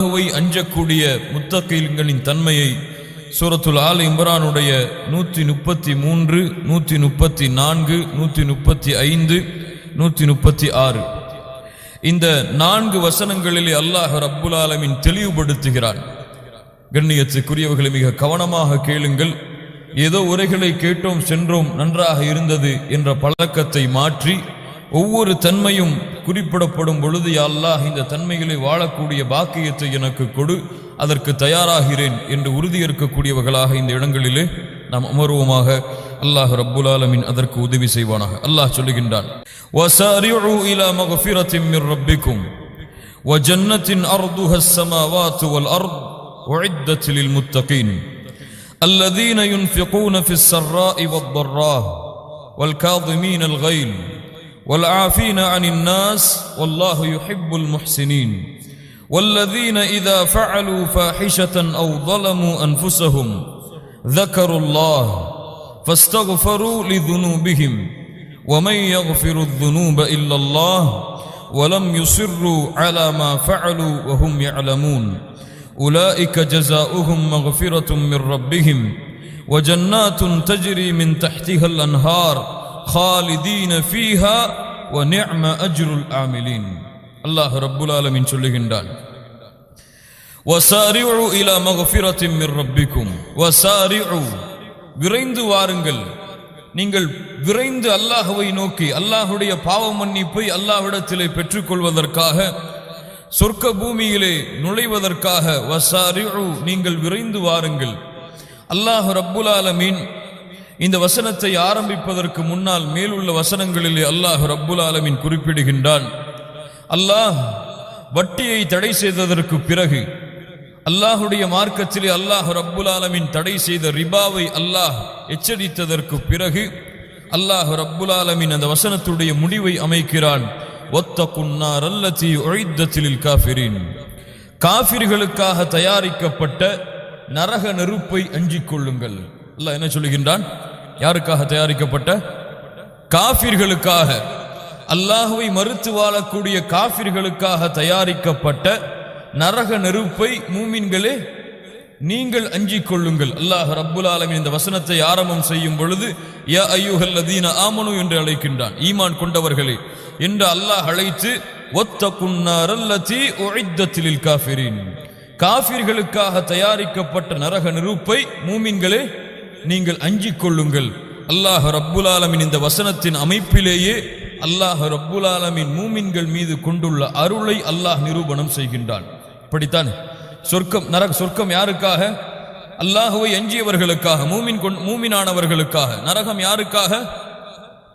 அல்லாஹ்வை அஞ்சக்கூடிய முத்தகீன்களின் தன்மையை சூரத்துல் ஆல் இம்ரானுடைய 133, 134, 135, 136 இந்த 4 வசனங்களிலே அல்லாஹ் ரப்புல் ஆலமீன் தெளிவுபடுத்துகிறான். கண்ணியத்துக்குரியவர்களை மிக கவனமாக கேளுங்கள். ஏதோ உரைகளை கேட்டோம் சென்றோம் நன்றாக இருந்தது என்ற பழக்கத்தை மாற்றி ஒவ்வொரு தன்மையும் குறிப்பிடப்படும் பொழுது யா அல்லாஹ் இந்த தன்மைகளை வாழக்கூடிய பாக்கியத்தை எனக்கு கொடு, அதற்கு தயாராகிறேன் என்று உறுதியேற்கக்கூடியவர்களாக இந்த இடங்களிலே நாம் அமர்வோமாக. அல்லாஹ் ரப்புல் ஆலமீன் அதற்கு உதவி செய்வானாக. அல்லாஹ் சொல்லுகின்றான், வஸாரிஉ இலா மக்ஃபிரத்தின் மிர் ரப்பிக்கும் வ ஜன்னத்தின் அர்துஹஸ் ஸமாவாத்து வல் அர்த் உஇத்தத் லில் முத்தகீன் الذين ينفقون في السراء والضراء والكاظمين الغيظ والعافين عن الناس والله يحب المحسنين والذين إذا فعلوا فاحشة أو ظلموا أنفسهم ذكروا الله فاستغفروا لذنوبهم ومن يغفر الذنوب إلا الله ولم يصروا على ما فعلوا وهم يعلمون أولئك جزاؤهم مغفرة من ربهم وجنات تجري من تحتها الأنهار خالدين فيها ونعم أجر العاملين. الله رب العالمين சொல்லுகின்றான், وسارعوا إلى مغفرة من ربكم وسارعوا விரைந்து வாருங்கள். நீங்கள் விரைந்து அல்லாஹ்வை நோக்கி அல்லாஹ்வுடைய பாவ மன்னிப்பை அல்லாஹ்விடத்திலே பெற்றுக்கொள்வதற்காக சொர்க்க பூமியிலே நுழைவதற்காக வஸாரிஉ நீங்கள் விரைந்து வாருங்கள். அல்லாஹ் ரப்புல் ஆலமீன் இந்த வசனத்தை ஆரம்பிப்பதற்கு முன்னால் மேலுள்ள வசனங்களிலே அல்லாஹ் ரப்புல் ஆலமீன் குறிப்பிடுகின்றான், அல்லாஹ் வட்டியை தடை செய்ததற்கு பிறகு அல்லாஹுடைய மார்க்கத்திலே அல்லாஹ் ரப்புல் ஆலமீன் தடை செய்த ரிபாவை அல்லாஹ் எச்சரித்ததற்கு பிறகு அல்லாஹ் ரப்புல் ஆலமீன் அந்த வசனத்துடைய முடிவை அமைக்கிறான், வத்தகுன்னார் அல்லதி உஇத்தத் லில் காஃபிரீன் காஃபிர்களுக்காக தயாரிக்கப்பட்ட நரக நெருப்பை அஞ்சிக் கொள்ளுங்கள். அல்லாஹ் என்ன சொல்லுகின்றான்? யாருக்காக தயாரிக்கப்பட்ட? காஃபிர்களுக்காக, அல்லாஹ்வை மறுத்து வாழக்கூடிய காஃபிர்களுக்காக தயாரிக்கப்பட்ட நரக நெருப்பை மூமின்களே நீங்கள் அஞ்சிக் கொள்ளுங்கள். அல்லாஹ் ரப்புல் ஆலமீன் இந்த வசனத்தை ஆரம்பம் செய்யும் பொழுது யா அய்யுஹல்லதீன ஆமனு என்று அழைக்கின்றான், ஈமான் கொண்டவர்களே என்று அல்லாஹ் அழைத்து வத்தகுன்னார் அல்லதி உஇத்தத் லில் காஃபிரீன் காஃபிர்களுக்காக தயாரிக்கப்பட்ட நரக நெருப்பை மூமின்களே நீங்கள் அஞ்சிக் கொள்ளுங்கள். அல்லாஹ் ரப்புல் ஆலமீன் இந்த வசனத்தின் அமைப்பிலேயே அல்லாஹ் ரப்புல் ஆலமீன் மூமின்கள் மீது கொண்டுள்ள அருளை அல்லாஹ் நிரூபணம் செய்கின்றான். இப்படித்தான் சொர்க்கம் யாருக்காக? அல்லாஹ்வை அஞ்சியவர்களுக்காக, மூமினானவர்களுக்காக. நரகம் யாருக்காக?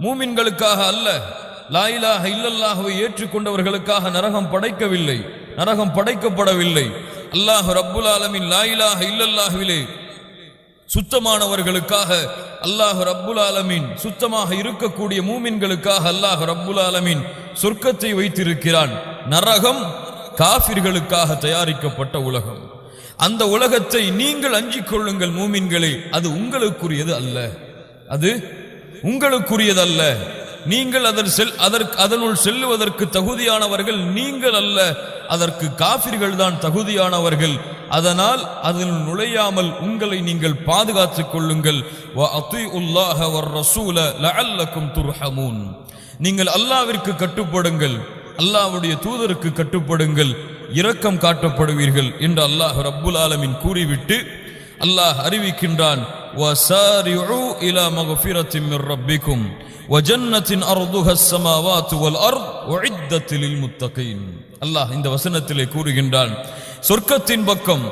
மூமின்களுக்காக அல்ல. லா இலாஹ இல்லல்லாஹ்வை ஏற்றுக்கொண்டவர்களுக்காக நரகம் படைக்கவில்லை, நரகம் படைக்கப்படவில்லை. அல்லாஹ் ரப்புல் ஆலமீன் லா இலாஹ இல்லல்லாஹ்விலே சுத்தமானவர்களுக்காக அல்லாஹ் ரப்புல் ஆலமீன் சுத்தமாக இருக்கக்கூடிய மூமின்களுக்காக அல்லாஹ் ரப்புல் ஆலமீன் சொர்க்கத்தை வைத்திருக்கிறான். நரகம் காஃபிர்களுக்காக தயாரிக்கப்பட்ட உலகம். அந்த உலகத்தை நீங்கள் அஞ்சிக் கொள்ளுங்கள் மூமின்களே, அது உங்களுக்குரியது அல்ல, அது உங்களுக்குரியது அல்ல. நீங்கள் அதனுள் செல்லுவதற்கு தகுதியானவர்கள் நீங்கள் அல்ல, அதற்கு காஃபிர்கள் தான் தகுதியானவர்கள். அதனால் அதனுள் நுழையாமல் உங்களை நீங்கள் பாதுகாத்துக் கொள்ளுங்கள். வஅதீஉல்லாஹ வர்ரசூல லஅல்லகும் துர்ஹமூன் நீங்கள் அல்லாஹ்விற்கு கட்டுப்படுங்கள், அல்லாஹ்வுடைய தூதருக்கு கட்டுப்படுங்கள், இரக்கம் காட்டப்படுவீர்கள் என்று அல்லாஹ் ரப்புல் ஆலமீன் கூறிவிட்டு அல்லாஹ் அறிவிக்கின்றான், வஸாரிஉ இலா மக்ஃபிரத்தின் மிர் ரப்பிக்கும் வ ஜன்னத்தின் அர்துஹஸ் ஸமாவாத்து வல் அர்த் உஇத்தத் லில் முத்தகீன். அல்லாஹ் இந்த வசனத்திலே கூறுகின்றான், சொர்க்கத்தின் பக்கம்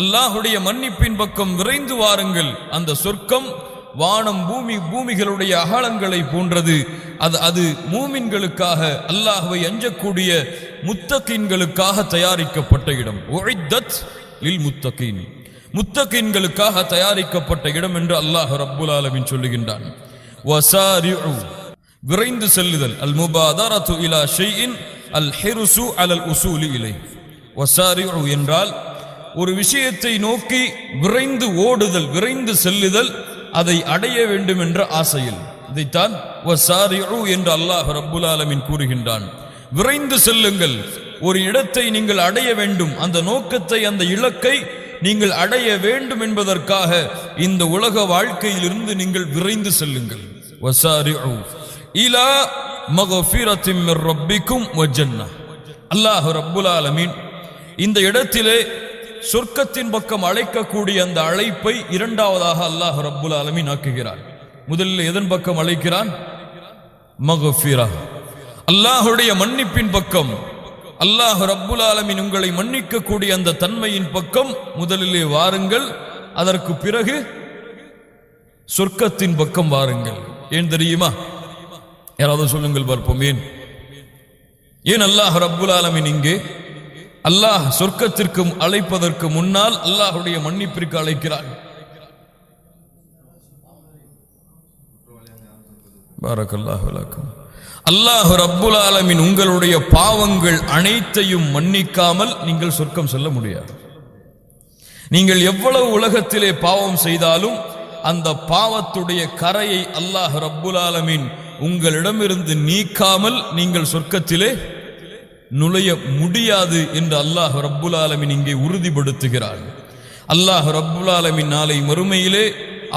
அல்லாஹ்வுடைய மன்னிப்பின் பக்கம் விரைந்து வாருங்கள். அந்த சொர்க்கம் வானம் பூமிகளுடைய அகலங்களை போன்றது. அது மூமின்களுக்காக, அல்லாஹ்வை அஞ்சக்கூடிய முத்தகீன்களுக்காக தயாரிக்கப்பட்ட இடம். உஇத்தத் லில் முத்தகீன் முத்தகீன்களுக்காக தயாரிக்கப்பட்ட இடம் என்று அல்லாஹ் ரப்புல் ஆலமீன் சொல்லுகின்றான். வஸாரிஉ விரைந்து செல்லுதல், அல் முபாதரத்து இலா ஷைஇன் அல் ஹிர்சு அலல் உசூலி இலை. வஸாரிஉ என்றால் ஒரு விஷயத்தை நோக்கி விரைந்து ஓடுதல், விரைந்து செல்லுதல், அதை அடைய வேண்டும் என்ற ஆசையில். இதைத்தான் வஸாரிஉ என்று அல்லாஹ் ரப்புல் ஆலமீன் கூறுகின்றான். விரைந்து செல்லுங்கள், ஒரு இடத்தை நீங்கள் அடைய வேண்டும், அந்த நோக்கத்தை அந்த இலக்கை நீங்கள் அடைய வேண்டும் என்பதற்காக இந்த உலக வாழ்க்கையிலிருந்து நீங்கள் விரைந்து செல்லுங்கள். வசாரிஉ இலா மக்ஃபிரத்தின் மிர் ரப்பிக்கும் வ ஜன்னah. அல்லாஹ் ரப்புல் ஆலமீன் இந்த இடத்திலே சொர்க்கத்தின் பக்கம் அழைக்கக்கூடிய அந்த அழைப்பை இரண்டாவதாக அல்லாஹ் ரப்புல் ஆலமீன் ஆக்குகிறார். முதலில் எதன் பக்கம் அழைக்கிறான்? மக்ஃபிரா, அல்லாஹ்வுடைய மன்னிப்பின் பக்கம். அல்லாஹ் ரப்புல் ஆலமீன் உங்களை மன்னிக்க கூடிய அந்த தன்மையின் பக்கம் முதலிலே வாருங்கள். அதற்கு பிறகு சொர்க்கத்தின் பக்கம் வாருங்கள். ஏன் தெரியுமா? யாராவது சொல்லுங்கள் பார்ப்போம். ஏன் அல்லாஹ் ரப்புல் ஆலமீன் இங்கே அல்லாஹ் சொர்க்கத்திற்கு அழைப்பதற்கு முன்னால் அல்லாஹ்வுடைய மன்னிப்பிற்கு அழைக்கிறான்? பாரக்கல்லாஹு லக்கும். அல்லாஹ் ரப்புல் ஆலமீன் உங்களுடைய பாவங்கள் அனைத்தையும் மன்னிக்காமல் நீங்கள் சொர்க்கம் செல்ல முடியாது. நீங்கள் எவ்வளவு உலகத்திலே பாவம் செய்தாலும் அந்த பாவத்துடைய கரையை அல்லாஹ் ரப்புல் ஆலமீன் உங்களிடமிருந்து நீக்காமல் நீங்கள் சொர்க்கத்திலே நுழைய முடியாது என்று அல்லாஹ் ரப்புல் ஆலமீன் இங்கே உறுதிப்படுத்துகிறார். அல்லாஹ் ரப்புல் ஆலமீன் நாளை மறுமையிலே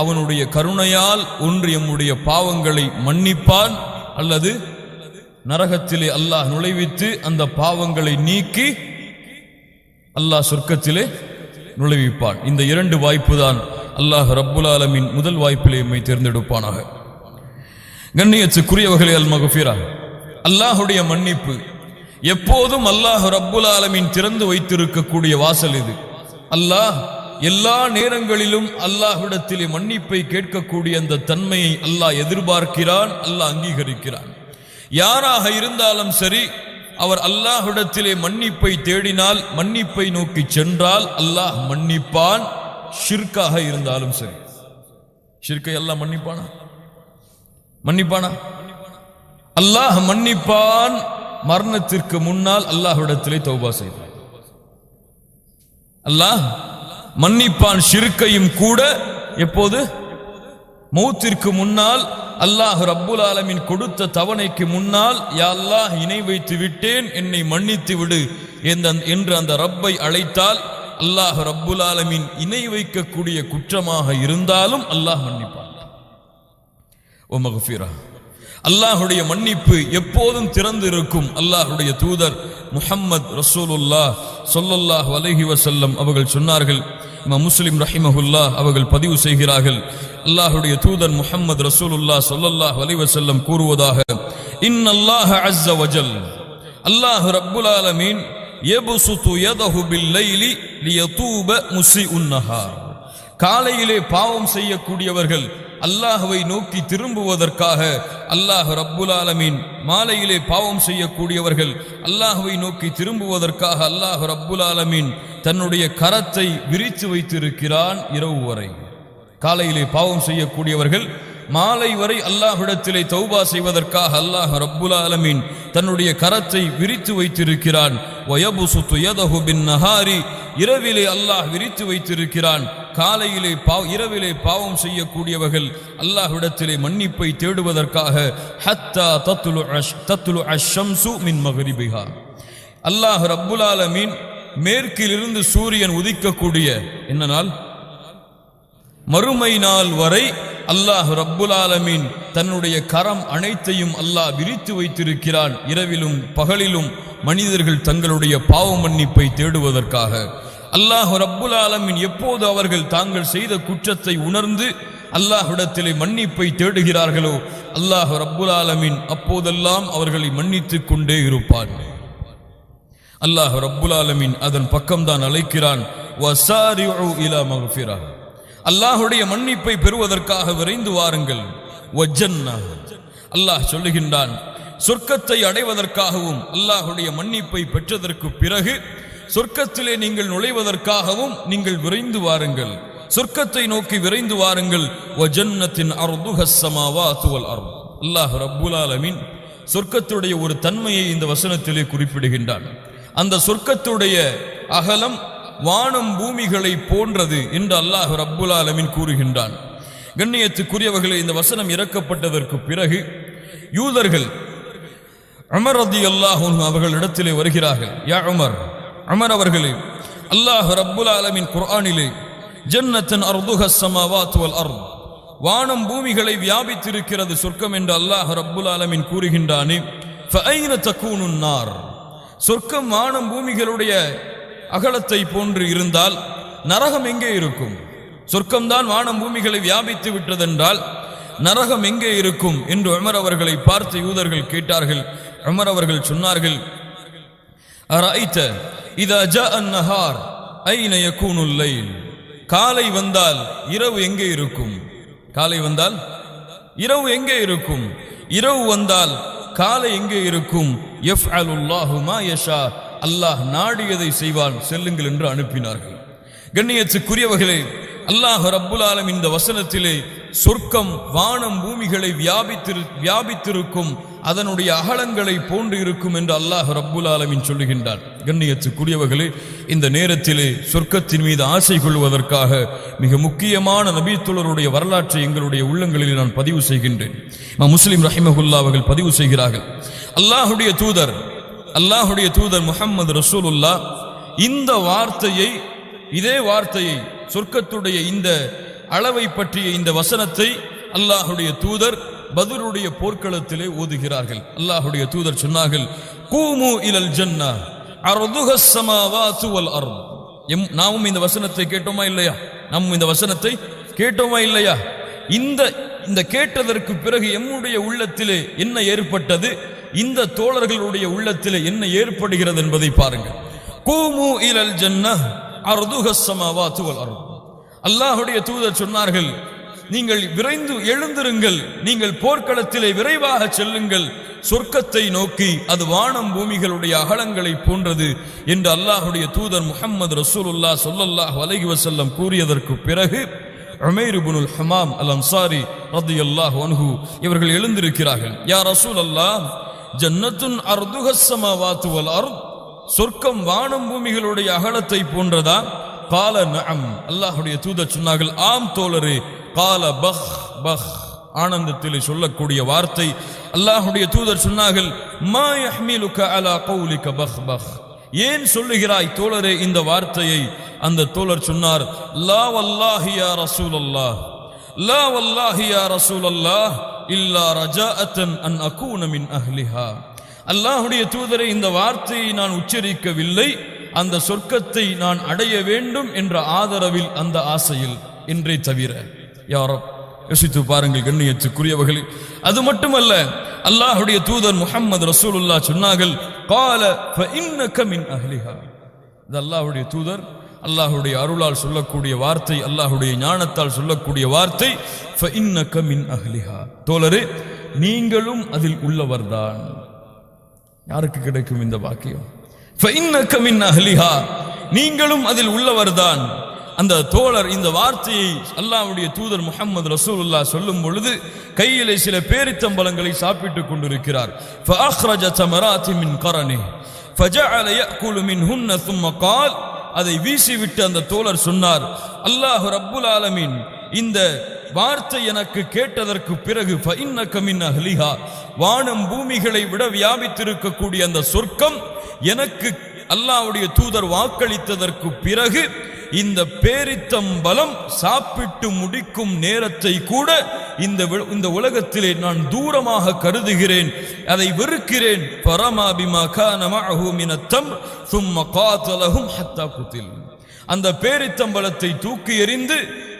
அவனுடைய கருணையால் ஒன்று எம்முடைய பாவங்களை மன்னிப்பான், அல்லது நரகத்திலே அல்லாஹ் நுழைவித்து அந்த பாவங்களை நீக்கி அல்லாஹ் சொர்க்கத்திலே நுழைவிப்பான். இந்த இரண்டு வாய்ப்பு தான் அல்லாஹ் ரப்புல் ஆலமீன் முதல் வாய்ப்பிலே எம்மை தேர்ந்தெடுப்பானாக. கண்ணியத்துக்குரியவர்களே, அல் மக்ஃபிரா, அல்லாஹுடைய மன்னிப்பு எப்போதும் அல்லாஹ் ரப்புல் ஆலமீன் திறந்து வைத்திருக்கக்கூடிய வாசல் இது. அல்லாஹ் எல்லா நேரங்களிலும் அல்லாஹ்விடத்திலே மன்னிப்பை கேட்கக்கூடிய அந்த தன்மையை அல்லாஹ் எதிர்பார்க்கிறான், அல்லாஹ் அங்கீகரிக்கிறான். யாராக இருந்தாலும் சரி, அவர் அல்லாஹ்விடத்திலே மன்னிப்பை தேடினால், மன்னிப்பை நோக்கி சென்றால் அல்லாஹ் மன்னிப்பான். ஷிர்காக இருந்தாலும் சரி. ஷிர்கை அல்லாஹ் மன்னிப்பானா? மன்னிப்பானா? அல்லாஹ் மன்னிப்பான். மரணத்திற்கு முன்னால் அல்லாஹ்விடத்திலே தௌபா செய்வான். அல்லாஹ் மன்னிப்பான் ஷிர்கையும் கூட. எப்போது? மௌத்திற்கு முன்னால். அல்லாஹ் ரப்புல் ஆலமீன் கொடுத்த தவணைக்கு முன்னால், யா அல்லாஹ் இணை வைத்து விட்டேன், என்னை மன்னித்து விடு என்று அந்த ரப்பை அழைத்தால் அல்லாஹ் ரப்புல் ஆலமீன் இணை வைக்கக்கூடிய குற்றமாக இருந்தாலும் அல்லாஹ் மன்னிப்பான். ஓ மக்ஃபிரா, அல்லாஹுடைய மன்னிப்பு எப்போதும் திறந்து இருக்கும். அல்லாஹுடைய தூதர் முஹம்மது ரசூலுல்லாஹ் ஸல்லல்லாஹு அலைஹி வஸல்லம் அவர்கள் சொன்னார்கள். இமாம் முஸ்லிம் ரஹிமஹுல்லாஹ் அவர்கள் பதிவு செய்கிறார்கள். அல்லாஹுடைய தூதர் முஹம்மது ரசூலுல்லாஹ் ஸல்லல்லாஹு அலைஹி வஸல்லம் கூறுவதாக, இன்னல்லாஹ அஸ்ஸ வஜல், அல்லாஹ் ரப்புல் ஆலமீன் யப்சுது யதஹு பில்லைலி லியதூப முஸிஉன் நஹார். காலையிலே பாவம் செய்யக்கூடியவர்கள் அல்லாஹ்வை நோக்கி திரும்புவதற்காக அல்லாஹ் ரப்புல் ஆலமீன், மாலையிலே பாவம் செய்யக்கூடியவர்கள் அல்லாஹ்வை நோக்கி திரும்புவதற்காக அல்லாஹ் ரப்புல் ஆலமீன் தன்னுடைய கரத்தை விரித்து வைத்திருக்கிறான் இரவு வரை. காலையிலே பாவம் செய்யக்கூடியவர்கள் மாலை வரை அல்லாஹ்விடத்திலே தௌபா செய்வதற்காக அல்லாஹ் ரப்புல் ஆலமீன் தன்னுடைய கரத்தை விரித்து வைத்திருக்கிறான். வயபுசுது யதஹு பின்னஹாரி, இரவிலே அல்லாஹ் விரித்து வைத்திருக்கிறான். காலையிலே இரவிலே பாவம் செய்யக்கூடியவர்கள் அல்லாஹ்விடத்திலே மன்னிப்பை தேடுவதற்காக ஹத்தா தத்லு அஷம்சு மின் மக்ரிபிஹா, அல்லாஹ் ரப்புல் ஆலமீன் மேற்கிலிருந்து சூரியன் உதிக்கக்கூடிய என்ன நாள்? மறுமை நாள் வரை அல்லாஹ் ரப்புல் ஆலமீன் தன்னுடைய கரம் அனைத்தையும் அல்லாஹ் விரித்து வைத்திருக்கிறான். இரவிலும் பகலிலும் மனிதர்கள் தங்களுடைய பாவ மன்னிப்பை தேடுவதற்காக. அல்லாஹ் ரப்புல் ஆலமீன் எப்போது அவர்கள் தாங்கள் செய்த குற்றத்தை உணர்ந்து அல்லாஹ்விடத்திலே மன்னிப்பை தேடுகிறார்களோ அல்லாஹ் ரப்புல் ஆலமீன் அப்போதெல்லாம் அவர்களை மன்னித்துக் கொண்டே இருப்பான். அல்லாஹ் ரப்புல் ஆலமீன் அதன் பக்கம்தான் அழைக்கிறான். வசாரிஉ இலா மக்ஃபிரா, அல்லாஹுடைய மன்னிப்பை பெறுவதற்காக விரைந்து வாருங்கள். வஜன்னah, அல்லாஹ் சொல்லுகின்றான், சொர்க்கத்தை அடைவதற்காகவும் அல்லாஹுடைய மன்னிப்பை பெற்றதற்கு பிறகு சொர்க்கத்திலே நீங்கள் நுழைவதற்காகவும் நீங்கள் விரைந்து வாருங்கள். சொர்க்கத்தை நோக்கி விரைந்து வாருங்கள். வஜன்னத்தின் அர்துஹஸ் ஸமாவாத்து வல் அர்த், அல்லாஹ் ரப்புல் ஆலமீன் சொர்க்கத்துடைய ஒரு தன்மையை இந்த வசனத்திலே குறிப்பிடுகின்றான். அந்த சொர்க்கத்துடைய அகலம் வானம் பூமிகளை போன்றது என்று அல்லாஹ் ரப்புல் ஆலமீன் கூறுகின்றான். கண்ணியத்துக்குரியவர்களே, இந்த வசனம் இறக்கப்பட்டதற்கு பிறகு யூதர்கள் உமர் ரலியல்லாஹு அன்ஹு அவர்களிடத்திலே வருகிறார்கள். யா உமர், உமர் அவர்களே, அல்லாஹ் ரப்புல் ஆலமீன் குர்ஆனிலே ஜன்னத்தன் அர்துஹஸ் ஸமாவாத்து வல் அர்த், வானம் பூமிகளை வியாபித்திருக்கிறது சொர்க்கம் என்று அல்லாஹ் ரப்புல் ஆலமீன் கூறுகின்றானே, ஃபஐன தகூனுன் நார், சொர்க்கம் வானம் பூமிகளுடைய அகலத்தை போன்று இருந்தால் நரகம் எங்கே இருக்கும்? சொர்க்கம்தான் வானம் பூமிகளை வியாபித்து விட்டதென்றால் நரகம் எங்கே இருக்கும் என்று உமர் அவர்களை பார்த்து யூதர்கள் கேட்டார்கள். உமர் அவர்கள் சொன்னார்கள், அரஐத இதா ஜாஅ அன்-நஹார் ஐன யகூனுல் லைல், காலை வந்தால் இரவு எங்கே இருக்கும்? காலை வந்தால் இரவு எங்கே இருக்கும்? இரவு வந்தால் காலை எங்கே இருக்கும்? யஃஅலுல்லாஹு மா யஷா, அல்லாஹ் நாடியதை செய்வான், செல்லுங்கள் என்று அனுப்பினார்கள். கண்ணியத்துக்குரியவர்களே, அல்லாஹ் ரப்புல் ஆலமீன் இந்த வசனத்திலே சொர்க்கம் வானம் பூமிகளை வியாபித்திருக்கும், அதனுடைய அகலங்களை போன்று இருக்கும் என்று அல்லாஹ் ரப்புல் ஆலமீன் சொல்லுகின்றான். கண்ணியத்துக்குரியவர்களே, இந்த நேரத்திலே சொர்க்கத்தின் மீது ஆசை கொள்வதற்காக மிக முக்கியமான நபித்தோழருடைய வரலாற்றை எங்களுடைய உள்ளங்களில் நான் பதிவு செய்கின்றேன். முஸ்லிம் ரஹிமஹுல்லாஹ் அவர்கள் பதிவு செய்கிறார்கள், அல்லாஹுடைய தூதர் முஹம்மது ரசூலுல்லாஹ் இந்த வார்த்தையை, இதே வார்த்தையை, சொர்க்கத்துடைய இந்த அளவை பற்றிய இந்த வசனத்தை அல்லாஹுடைய தூதர் பத்ருடைய போர்க்களத்திலே ஓதுகிறார்கள். அல்லாஹுடைய தூதர் சொன்னார்கள், கூமு இலல் ஜன்னா அர்துஹஸ் ஸமாவாத்து வல் அர்த். நாமும் இந்த வசனத்தை கேட்டோமா இல்லையா? இந்த கேட்டதற்கு பிறகு எம்முடைய உள்ளத்திலே என்ன ஏற்பட்டது, இந்த தோழர்களுடைய உள்ளத்திலே என்ன ஏற்படுகிறது என்பதை பாருங்கள். கூமு இலல் ஜன்னா அர்துஹஸ் ஸமாவாத்து வல் அர்த். அல்லாஹ்வுடைய தூதர் சொன்னார்கள், நீங்கள் விரைந்து எழுந்திருங்கள், நீங்கள் போர்க்களத்திலே விரைவாக செல்லுங்கள், சொர்க்கத்தை நோக்கி, அது வானம் பூமிகளுடைய அகலங்களை போன்றது என்று அல்லாஹ்வுடைய தூதர் முஹம்மது ரசூலுல்லாஹ் ஸல்லல்லாஹு அலைஹி வஸல்லம் கூறியதற்கு பிறகு உமைர் இப்னுல் ஹமாம் அல் அன்சாரி ரலியல்லாஹு அன்ஹு இவர்கள் எழுந்திருக்கிறார்கள். யா ரசூலல்லாஹ், ஜன்னத்துன் அர்துஹஸ் ஸமாவாத்து வல் அர்த், சொர்க்கம் வானம் பூமிகளுடைய அகலத்தை போன்றதா? கால நஅம், அல்லாஹ்வுடைய தூதர் சொன்னார்கள், ஆம் தோழரே. கால பஹ் பஹ், ஆனந்தத்தில் சொல்லக்கூடிய வார்த்தை. அல்லாஹ்வுடைய தூதர் சொன்னார்கள், மா யஹ்மிலுக அலா கௌலிக பஹ் பஹ், ஏன் சொல்லுகிறாய் தோழரே இந்த வார்த்தையை? அந்த தோழர் சொன்னார், லா வல்லாஹி யா ரசூலல்லாஹ், லா வல்லாஹி யா ரசூலல்லாஹ் இல்லா ரஜாஅத்தன் அன் அகூன மின் அஹ்லிஹா. அல்லாஹ்வுடைய தூதரை, இந்த வார்த்தையை நான் உச்சரிக்கவில்லை, அந்த சொர்க்கத்தை நான் அடைய வேண்டும் என்ற ஆதரவில், அந்த ஆசையில், என்றே தவிர. யா ரப், யோசித்து பாருங்கள் கண்ணியத்துக்குரியவர்களே. அது மட்டுமல்ல, அல்லாஹ்வுடைய தூதர் முஹம்மது ரசூலுல்லாஹ் சொன்னார்கள், கால ஃபஇன்னக மின் அஹ்லிஹா. இது அல்லாஹ்வுடைய தூதர் அல்லாஹ்வுடைய அருளால் சொல்லக்கூடிய வார்த்தை, அல்லாஹ்வுடைய ஞானத்தால் சொல்லக்கூடிய வார்த்தை. ஃபஇன்னக மின் அஹ்லிஹா, தோழரே நீங்களும் அதில் உள்ளவர்தான். யாருக்கு கிடைக்கும் இந்த வாக்கியம்? ஃபஇன்னக மின் அஹ்லிஹா, நீங்களும் அதில் உள்ளவர்தான். அந்த தோழர் இந்த வார்த்தையை அல்லாஹ்வுடைய தூதர் முஹம்மது ரசூலுல்லாஹ் சொல்லும் பொழுது கையிலே சில பேரித்தம்பழங்களை சாப்பிட்டுக் கொண்டிருக்கிறார். ஃபஅக்ரஜ தமராத்தி மின் கரனி ஃபஜஅல யஅகுலு மின்ஹுன்ன ثم قال, அதை வீசிவிட்டு அந்த தோழர் சொன்னார், அல்லாஹ் ரப்புல் ஆலமீன் இந்த வார்த்தை எனக்கு கேட்டதற்கு பிறகு ஃபஇன்னக மின் அஹ்லிஹா, வானம் பூமிகளை விட வியாபித்திருக்கக்கூடிய அந்த சொர்க்கம் எனக்கு அல்லாஹ்வுடைய தூதர் வாக்களித்ததற்கு பிறகு இந்த பேரித்தம்பலம் சாப்பிட்டு முடிக்கும் நேரத்தை கூட இந்த உலகத்திலே நான் தூரமாக கருதுகிறேன், அதை வெறுக்கிறேன். ஃபரமா பிமா கான மஅஹு மினத் தம்ர் ثم قاتلهم حتى قتل. அந்த பேரித்தம்பலத்தை தூக்கி எறிந்து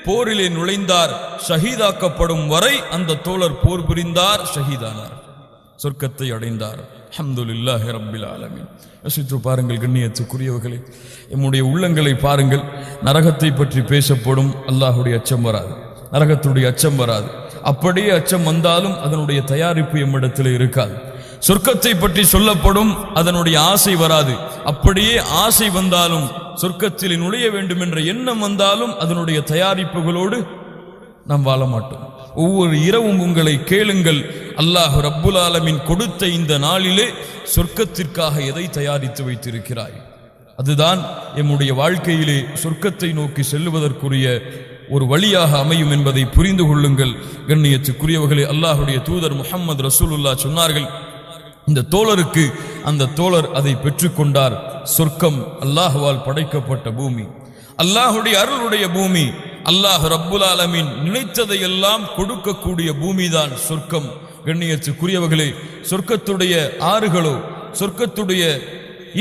போரிலே நுழைந்தார், ஷஹீதாக்கப்படும் வரை அந்த தோழர் போர் புரிந்தார், ஷஹீதானார், சொர்க்கத்தை அடைந்தார். அல்ஹம்துலில்லாஹி ரப்பில் ஆலமீன். யோசித்து பாருங்கள் கண்ணியத்துக்குரியவர்களே, நம்முடைய உள்ளங்களை பாருங்கள். நரகத்தை பற்றி பேசப்படும், அல்லாஹ்வுடைய அச்சம் வராது, நரகத்துடைய அச்சம் வராது. அப்படியே அச்சம் வந்தாலும் அதனுடைய தயாரிப்பு எம்மிடத்தில் இருக்காது. சொர்க்கத்தை பற்றி சொல்லப்படும், அதனுடைய ஆசை வராது. அப்படியே ஆசை வந்தாலும், சொர்க்கத்தில் நுழைய வேண்டும் என்ற எண்ணம் வந்தாலும், அதனுடைய தயாரிப்புகளோடு நாம் வாழ மாட்டோம். ஒவ்வொரு இரவும் உங்களை கேளுங்கள், அல்லாஹ் ரப்புல் ஆலமீன் கொடுத்த இந்த நாளிலே சொர்க்கத்திற்காக எதை தயாரித்து வைத்திருக்கிறாய்? அதுதான் எம்முடைய வாழ்க்கையிலே சொர்க்கத்தை நோக்கி செல்லுவதற்குரிய ஒரு வழியாக அமையும் என்பதை புரிந்து கொள்ளுங்கள். கண்ணியத்துக்குரியவர்களே, அல்லாஹ்வுடைய தூதர் முஹம்மது ரசூலுல்லாஹ் சொன்னார்கள், இந்த தோழருக்கு அந்த தோழர் அதை பெற்றுக்கொண்டார். சொர்க்கம் அல்லாஹ்வால் படைக்கப்பட்ட பூமி, அல்லாஹுடைய அருளுடைய பூமி, அல்லாஹ் ரப்புல் ஆலமீன் நினைத்ததையெல்லாம் கொடுக்கக்கூடிய பூமிதான் சொர்க்கம். கண்ணியத்துக்குரியவர்களே, சொர்க்கத்துடைய ஆறுகளோ, சொர்க்கத்துடைய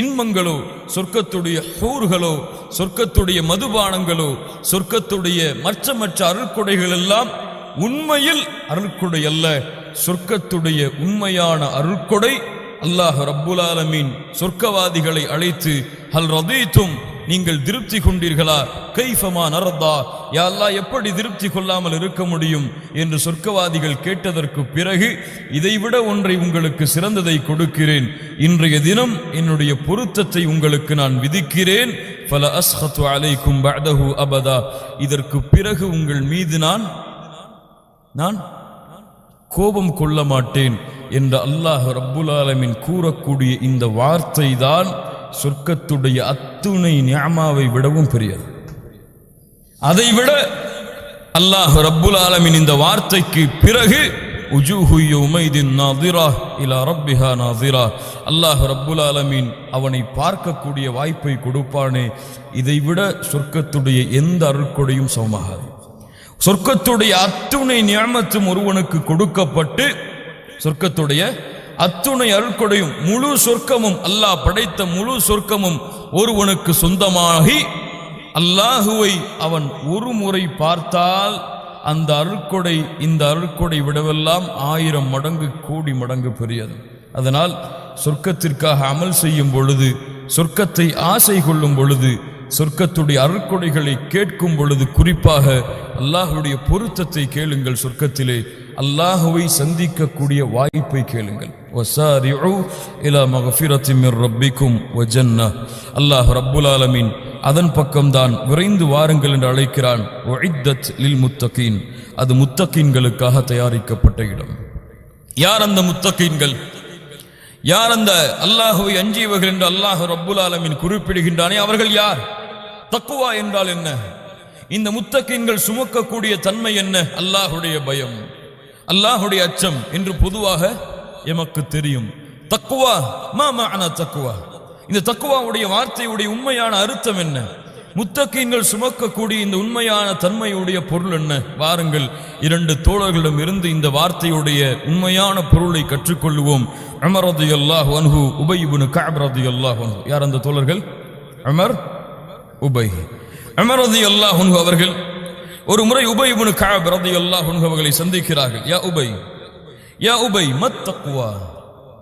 இன்பங்களோ, சொர்க்கத்துடைய ஹூர்களோ, சொர்க்கத்துடைய மதுபானங்களோ, சொர்க்கத்துடைய மற்ற அருள்கொடைகள் எல்லாம் உண்மையில் அருள்கொடை அல்ல. சொர்க்கத்துடைய உண்மையான அருள்கொடை அல்லாஹ் ரப்புல் ஆலமீன் சொர்க்கவாதிகளை அழைத்து, ஹல் ரதீதும், நீங்கள் திருப்தி கொண்டீர்களா? கைஃபமா நரதா, யா அல்லாஹ் எப்படி திருப்தி கொள்ளாமல் இருக்க முடியும் என்று சொர்க்கவாதிகள் கேட்டதற்கு பிறகு, இதைவிட ஒன்றை உங்களுக்கு சிறந்ததை கொடுக்கிறேன், இன்றைய தினம் என்னுடைய பொருத்தத்தை உங்களுக்கு நான் விதிக்கிறேன். ஃபல அஸ்ஹது அலைக்கும் பஅதஹு அபதா, இதற்கு பிறகு உங்கள் மீது நான் கோபம் கொள்ள மாட்டேன் என்ற அல்லாஹ் ரப்புல் ஆலமீன் கூறக்கூடிய இந்த வார்த்தை தான் சொர்க்கத்துடைய அத்துணை நிஅமாவை விடவும் பெரியது. அதைவிட அல்லாஹ் ரப்புல் ஆலமீன் இந்த வார்த்தைக்கு பிறகு உஜூஹு யௌமைதின் நாதிரா இலா ரப்பிஹா நாதிரா, அல்லாஹ் ரப்புல் ஆலமீன் அவனை பார்க்கக்கூடிய வாய்ப்பை கொடுப்பானே, இதைவிட சொர்க்கத்துடைய எந்த அருள்கொடையும் சமமாகாது. சொர்க்கத்துடைய அத்துணை நிஅமத்தும் ஒருவனுக்கு கொடுக்கப்பட்டு, சொர்க்கத்துடைய அத்துணை அருள்கொடையும் முழு சொர்க்கமும், அல்லாஹ் படைத்த முழு சொர்க்கமும் ஒருவனுக்கு சொந்தமாகி, அல்லாஹுவை அவன் ஒரு முறை பார்த்தால் அந்த அருள்கொடை இந்த அருள்கொடை விடவெல்லாம் 1000 மடங்கு கோடி மடங்கு பெரியது. அதனால் சொர்க்கத்திற்காக அமல் செய்யும் பொழுது, சொர்க்கத்தை ஆசை கொள்ளும் பொழுது, சொர்க்கத்துடைய அருள்கொடைகளை கேட்கும் பொழுது குறிப்பாக அல்லாஹுடைய பொருத்தத்தை கேளுங்கள். சொர்க்கத்திலே அல்லாஹுவை சந்திக்கக்கூடிய வாய்ப்பை கேளுங்கள். வஸாரிஉ இலா மக்ஃபிரத்தின் மிர் ரப்பிக்கும் வ ஜன்னah, அல்லாஹ் ரப்புல் ஆலமீன் அதன் பக்கம்தான் விரைந்து வாருங்கள் என்று அழைக்கிறான். உஇத்தத் லில் முத்தகீன், அது முத்தகீன்களுக்காக தயாரிக்கப்பட்ட இடம். யார் அந்த முத்தகீன்கள்? யார் அந்த அல்லாஹுவை அஞ்சியவர்கள் என்று அல்லாஹ் ரப்புல் ஆலமீன் குறிப்பிடுகின்றானே, அவர்கள் யார்? தக்வா என்றால் என்ன? இந்த முத்தகீன்கள் சுமக்கக்கூடிய தன்மை என்ன? அல்லாஹுடைய பயம், அல்லாஹுடைய அச்சம் என்று பொதுவாக எமக்கு தெரியும். தக்வா, மா மஅனா தக்வா, இந்த தக்வாவுடைய வார்த்தையுடைய உண்மையான அர்த்தம் என்ன? முத்தகீன்கள் சுமக்கக்கூடிய இந்த உண்மையான தன்மையுடைய பொருள் என்ன? வாருங்கள், 2 தோழர்களிடம் இருந்து இந்த வார்த்தையுடைய உண்மையான பொருளை கற்றுக்கொள்வோம். உமர் ரலியல்லாஹு அன்ஹு, உபை இப்னு கஅப் ரலியல்லாஹு அன்ஹு. யார் அந்த தோழர்கள்? உமர், உபை. உமர் ரலியல்லாஹு அன்ஹு அவர்கள் ஒரு முறை உபை இப்னு கஅப் ரலியல்லாஹு அன்ஹு அவர்களை சந்திக்கிறார்கள். யா உபை, யா உபை, மத் தக்வா.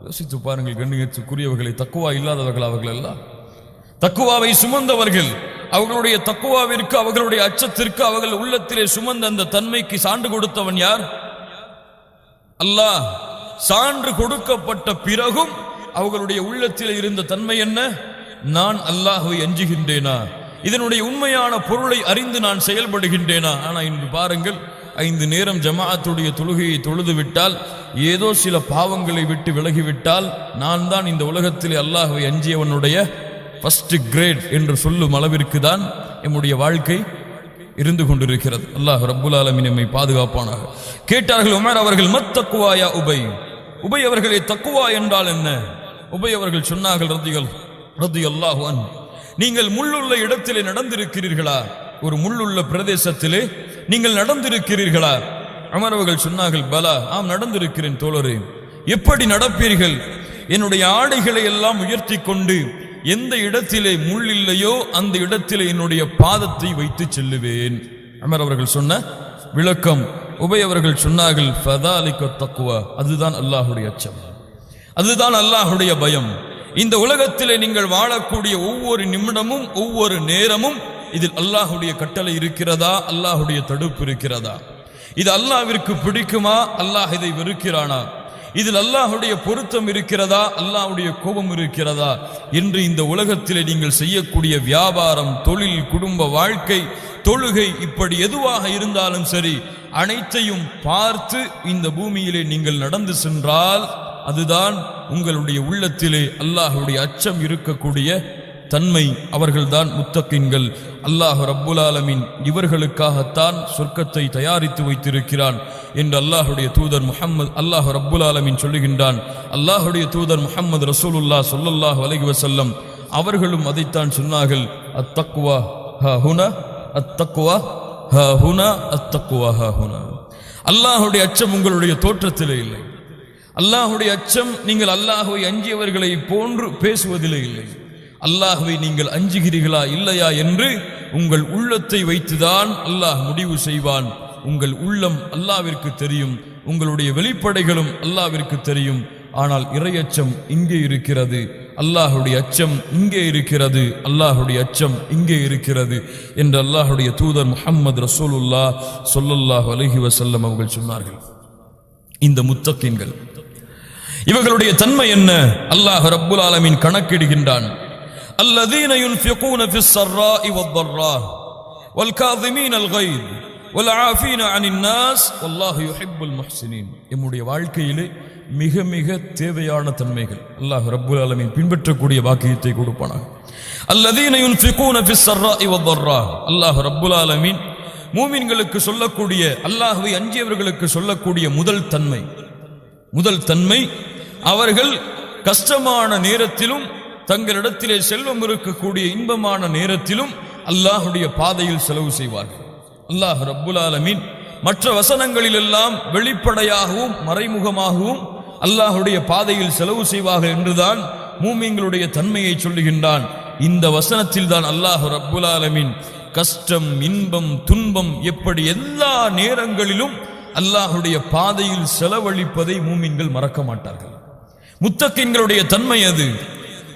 யோசித்து பாருங்கள் கண்ணியத்துக்குரியவர்களை, தக்வா இல்லாதவர்கள் அவர்கள் எல்லாம். தக்வாவை சுமந்தவர்கள், அவர்களுடைய தக்வாவிற்கு, அவர்களுடைய அச்சத்திற்கு, அவர்கள் உள்ளத்திலே சுமந்த அந்த தன்மைக்கு சான்று கொடுத்தவன் யார்? அல்லாஹ். சான்று கொடுக்கப்பட்ட பிறகும் அவர்களுடைய உள்ளத்தில் இருந்த தன்மை என்ன? நான் அல்லாஹ்வை அஞ்சுகின்றேனா? இதனுடைய உண்மையான பொருளை அறிந்து நான் செயல்படுகின்றேனா? ஆனால் இன்று பாருங்கள், 5 நேரம் ஜமாஅத்துடைய தொழுகையை தொழுது விட்டால், ஏதோ சில பாவங்களை விட்டு விலகிவிட்டால், நான் தான் இந்த உலகத்திலே அல்லாஹ்வை அஞ்சியவனுடைய ஃபர்ஸ்ட் கிரேட் என்று சொல்லும் அளவிற்கு தான் நம்முடைய வாழ்க்கை இருந்து கொண்டிருக்கிறது. அல்லாஹ் ரப்புல் ஆலமீன் நம்மை பாதுகாப்பானாக. கேட்டார்கள் உமர் அவர்கள், மத் தக்வா யா உபை, உபை அவர்களே தக்வா என்றால் என்ன? உபை அவர்கள் சொன்னார்கள், ரலியல்லாஹு அன்ஹு, நீங்கள் முள்ளுள்ள இடத்திலே நடந்திருக்கிறீர்களா? ஒரு முள்ளுள்ள பிரதேசத்திலே நீங்கள் நடந்திருக்கிறீர்களா? உமர் அவர்கள் சொன்னார்கள், பலா, ஆம் நடந்திருக்கிறேன் தோழரே. எப்படி நடப்பீர்கள்? என்னுடைய ஆடைகளை எல்லாம் உயர்த்தி கொண்டு எந்த இடத்திலே முள் இல்லையோ அந்த இடத்திலே என்னுடைய பாதத்தை வைத்து செல்லுவேன். உமர் அவர்கள் சொன்ன விளக்கம். உபை அவர்கள் சொன்னார்கள், ஃபதாலிக தக்வா, அதுதான் அல்லாஹுடைய அச்சம், அதுதான் அல்லாஹுடைய பயம். இந்த உலகத்திலே நீங்கள் வாழக்கூடிய ஒவ்வொரு நிமிடமும், ஒவ்வொரு நேரமும் இதில் அல்லாஹுடைய கட்டளை இருக்கிறதா? அல்லாஹுடைய தடுப்பு இருக்கிறதா? இது அல்லாஹ்விற்கு பிடிக்குமா? அல்லாஹ் இதை வெறுக்கிறானா? இதில் அல்லாஹுடைய பொருத்தம் இருக்கிறதா? அல்லாஹுடைய கோபம் இருக்கிறதா என்று இந்த உலகத்திலே நீங்கள் செய்யக்கூடிய வியாபாரம், தொழில், குடும்ப வாழ்க்கை, தொழுகை, இப்படி எதுவாக இருந்தாலும் சரி, அனைத்தையும் பார்த்து இந்த பூமியிலே நீங்கள் நடந்து சென்றால் அதுதான் உங்களுடைய உள்ளத்திலே அல்லாஹுடைய அச்சம் இருக்கக்கூடிய தன்மை அவர்கள்தான் முத்தகின்கள். அல்லாஹ் ரப்புல் ஆலமீன் இவர்களுக்காகத்தான் சொர்க்கத்தை தயாரித்து வைத்திருக்கிறான் என்று அல்லாஹுடைய தூதர் முஹம்மது அல்லாஹ் ரப்புல் ஆலமீன் சொல்லுகின்றான். அல்லாஹுடைய தூதர் முஹம்மது ரசூலுல்லாஹ் ஸல்லல்லாஹு அலைஹி வஸல்லம் அவர்களும் அதைத்தான் சொன்னார்கள். அத்தக்வா ஹாஹுனா, அத்தக்வா ஹாஹுனா, அத்தக்வா ஹாஹுனா. அல்லாஹுடைய அச்சம் உங்களுடைய தோற்றத்திலே இல்லை. அல்லாஹுடைய அச்சம் நீங்கள் அல்லாஹுவை அஞ்சியவர்களை போன்று பேசுவதிலே இல்லை. அல்லாஹுவை நீங்கள் அஞ்சுகிறீர்களா இல்லையா என்று உங்கள் உள்ளத்தை வைத்துதான் அல்லாஹ் முடிவு செய்வான். உங்கள் உள்ளம் அல்லாஹ்விற்கு தெரியும், உங்களுடைய வெளிப்படைகளும் அல்லாஹ்விற்கு தெரியும். ஆனால் இறையச்சம் இங்கே இருக்கிறது, அல்லாஹுடைய அச்சம் இங்கே இருக்கிறது, அல்லாஹுடைய அச்சம் இங்கே இருக்கிறது என்று அல்லாஹுடைய தூதர் முஹம்மது ரசூலுல்லாஹ் ஸல்லல்லாஹு அலைஹி வஸல்லம் அவர்கள் சொன்னார்கள். இந்த முத்தகீன்கள் இவர்களுடைய தன்மை என்ன? அல்லாஹ் ரப்புல் ஆலமீன் கணக்கிடுகின்றான். அல்லதீன யுன்ஃபிகூன ஃபிஸ் ஸர்ராஇ வத்-ضர்ரா வல்-காஸிமீனல் கைத் வல்-ஆஃபீன அனின் நாஸ் வல்லாஹு யுஹிப்புல் முஹ்ஸினீன். நம்முடைய வாழ்க்கையிலே மிக மிக தேவையான தன்மைகள். அல்லாஹ் ரப்புல் ஆலமீன் பின்பற்றக்கூடிய வாக்கியத்தை கொடுப்பானாக. அல்லதீன யுன்ஃபிகூன ஃபிஸ் ஸர்ராஇ வத்-ضர்ரா. அல்லாஹ் ரப்புல் ஆலமீன் மூமின்களுக்கு சொல்லக்கூடிய, அல்லாஹ்வை அஞ்சியவர்களுக்கு சொல்லக்கூடிய முதல் தன்மை அவர்கள் கஷ்டமான நேரத்திலும் தங்களிடத்திலே செல்வம் இருக்கக்கூடிய இன்பமான நேரத்திலும் அல்லாஹுடைய பாதையில் செலவு செய்வார்கள். அல்லாஹ் ரப்புல் ஆலமீன் மற்ற வசனங்களில் எல்லாம் வெளிப்படையாகவும் மறைமுகமாகவும் அல்லாஹுடைய பாதையில் செலவு செய்வார்கள் என்றுதான் மூமின்களுடைய தன்மையை சொல்லுகின்றான். இந்த வசனத்தில் தான் அல்லாஹ் ரப்புல் ஆலமீன் கஷ்டம், இன்பம், துன்பம் எப்படி எல்லா நேரங்களிலும் அல்லாஹுடைய பாதையில் செலவழிப்பதை மூமின்கள் மறக்க மாட்டார்கள். முத்தகீன்களுடைய தன்மை அது,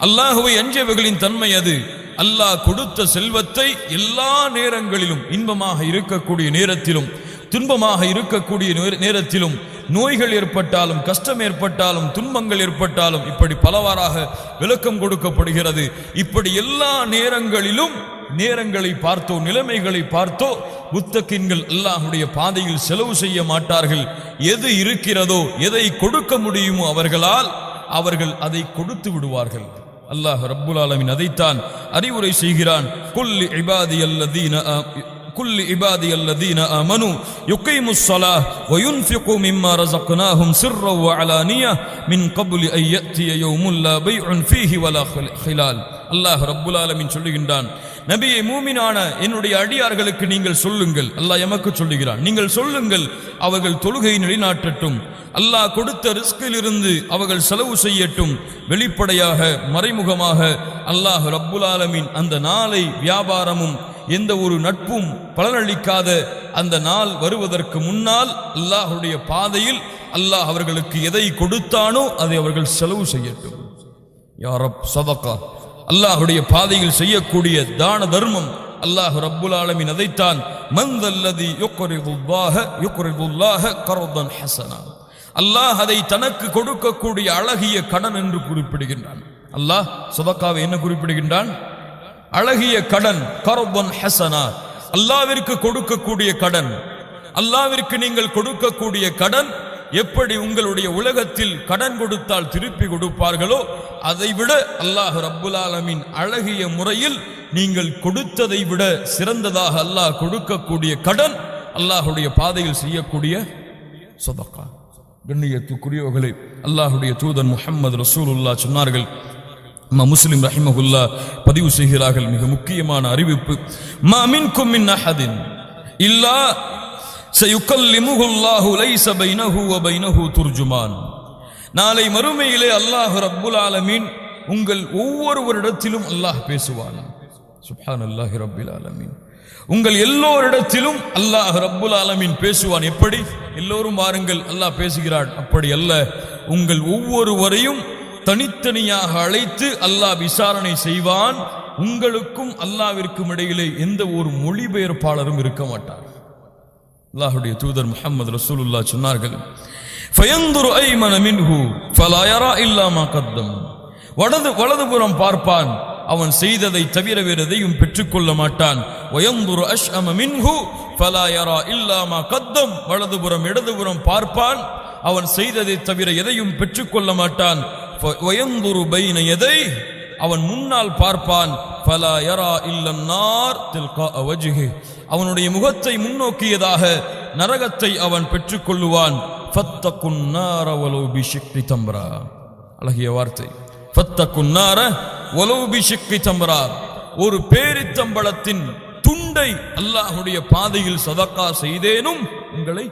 அல்லாஹுவை அஞ்சியவர்களின் தன்மை அது. அல்லாஹ் கொடுத்த செல்வத்தை எல்லா நேரங்களிலும், இன்பமாக இருக்கக்கூடிய நேரத்திலும் துன்பமாக இருக்கக்கூடிய நேரத்திலும், நோய்கள் ஏற்பட்டாலும் கஷ்டம் ஏற்பட்டாலும் துன்பங்கள் ஏற்பட்டாலும், இப்படி பலவாறாக விளக்கம் கொடுக்கப்படுகிறது. இப்படி எல்லா நேரங்களிலும் நேரங்களை பார்த்தோ நிலைமைகளை பார்த்தோ முத்தகீன்கள் அல்லாஹுடைய பாதையில் செலவு செய்ய மாட்டார்கள். எது இருக்கிறதோ, எதை கொடுக்க முடியுமோ அவர்கள் அதை கொடுத்து விடுவார்கள். அல்லாஹ் ரப்புல் ஆலமீன் அதைத்தான் அறிவுரை செய்கிறான். குல்லி இபாதியல்லதீன ஆமனு யுகீமுஸ் ஸலாஹ் வ யுன்ஃபிகு மிம்மா ரஸக்னாஹும் சிர்ரன் வ அலானியா மின் கப்லி அன் யஅதிய யௌமுன் லா பைஉன் ஃபீஹி வலா ஹிலால். அல்லாஹ் ரப்புல் ஆலமீன் சொல்லுகின்றான், நபியே, மூமினான என்னுடைய அடியார்களுக்கு நீங்கள் சொல்லுங்கள். அல்லாஹ் எமக்கு சொல்லுகிறான், நீங்கள் சொல்லுங்கள், அவர்கள் தொழுகை நிலைநாட்டட்டும், அல்லாஹ் கொடுத்த ரிஸ்கிலிருந்து அவர்கள் செலவு செய்யட்டும். வெளிப்படையாக மறைமுகமாக அல்லாஹ் ரப்புல் ஆலமீன் அந்த நாளை வியாபாரமும் எந்த ஒரு நட்பும் பலனளிக்காத அந்த நாள் வருவதற்கு முன்னால் அல்லாஹுடைய பாதையில் அல்லாஹ் அவர்களுக்கு எதை கொடுத்தானோ அதை அவர்கள் செலவு செய்யட்டும். யா ரப் சதகா, அல்லாஹுடைய பாதையில் செய்யக்கூடிய தான தர்மம். அல்லாஹ் ரப்புல் ஆலமீன் அதைத்தான் மன்தல்லதி யுக்ரிதுல்லாஹ கர்தன் ஹஸனா, அல்லாஹ் அதை தனக்கு கொடுக்கக்கூடிய அழகிய கடன் என்று குறிப்பிடுகின்றான். அல்லாஹ் சதகாவை என்ன குறிப்பிடுகின்றான்? அழகிய கடன், கர்தன் ஹஸனா, அல்லாஹ்விற்கு கொடுக்கக்கூடிய கடன். அல்லாஹ்விற்கு நீங்கள் கொடுக்கக்கூடிய கடன் எப்படி உங்களுடைய உலகத்தில் கடன் கொடுத்தால் திருப்பி கொடுப்பார்களோ அதைவிட அல்லாஹ் ரப்புல் ஆலமீன் அழகிய முறையில் நீங்கள் கொடுத்ததை விட சிறந்ததாக அல்லாஹ் கொடுக்கக்கூடிய கடன் அல்லாஹுடைய பாதையில் செய்யக்கூடிய சதகா. கண்ணியத்துக்குரியவர்களே, அல்லாஹுடைய தூதர் முஹம்மது ரசூலுல்லாஹ் சொன்னார்கள், முஸ்லிம் ரஹிமஹுல்லா பதிவு செய்கிறார்கள், மிக முக்கியமான அறிவிப்பு, மா மின்கும் மின் அஹதின் இல்லா சயுகல்லிமுஹுல்லாஹு லைஸ பைனஹு வ பைனஹு துர்ஜுமான். நாளை மறுமையிலே அல்லாஹ் ரப்புல் ஆலமீன் உங்கள் ஒவ்வொருவரிடத்திலும் அல்லாஹ் பேசுவான். சுப்ஹானல்லாஹி ரப்பில் ஆலமீன். உங்கள் எல்லோரிடத்திலும் அல்லாஹ் ரப்புல் ஆலமீன் பேசுவான். எப்படி? எல்லோரும் வாருங்கள் அல்லாஹ் பேசுகிறான், அப்படி அல்ல. உங்கள் ஒவ்வொருவரையும் தனித்தனியாக அழைத்து அல்லாஹ் விசாரணை செய்வான். உங்களுக்கும் அல்லாஹ்விற்கும் இடையிலே எந்த ஒரு மொழிபெயர்ப்பாளரும் இருக்க மாட்டார். அல்லாஹ்வுடைய தூதர் முஹம்மது ரசூலுல்லாஹ் சொன்னார்கள், ஃபயந்துரு ஐமன மின்ஹு ஃபலா யரா இல்லா மா கத்தம். வலதுபுறம் பார்ப்பான், அவன் செய்ததை தவிர வேறு எதையும் பெற்றுக்கொள்ள மாட்டான். வயந்துரு அஷ்அம மின்ஹு ஃபலா யரா இல்லா மா கத்தம். வலதுபுறம் இடதுபுறம் பார்ப்பான், அவன் செய்ததை தவிர எதையும் பெற்றுக்கொள்ள மாட்டான். வயந்துரு பைன யதை அவன் முன்னால் பார்ப்பான், ஃபலா யரா இல்லன் நார் தில்கா வஜ்ஹி, அவனுடைய முகத்தை முன்னோக்கியதாக நரகத்தை அவன் பெற்றுக்கொள்ளுவான். ஃபத்தகுன் நார வலௌ பிஷிக்கி தம்ரா, அழகிய வார்த்தை. ஃபத்தகுன் நார வலௌ பிஷிக்கி தம்ரா, ஒரு பேரித்தம்பளத்தின் துண்டை அல்லாஹ்வுடைய பாதையில் சதகா செய்தேனும் உங்களை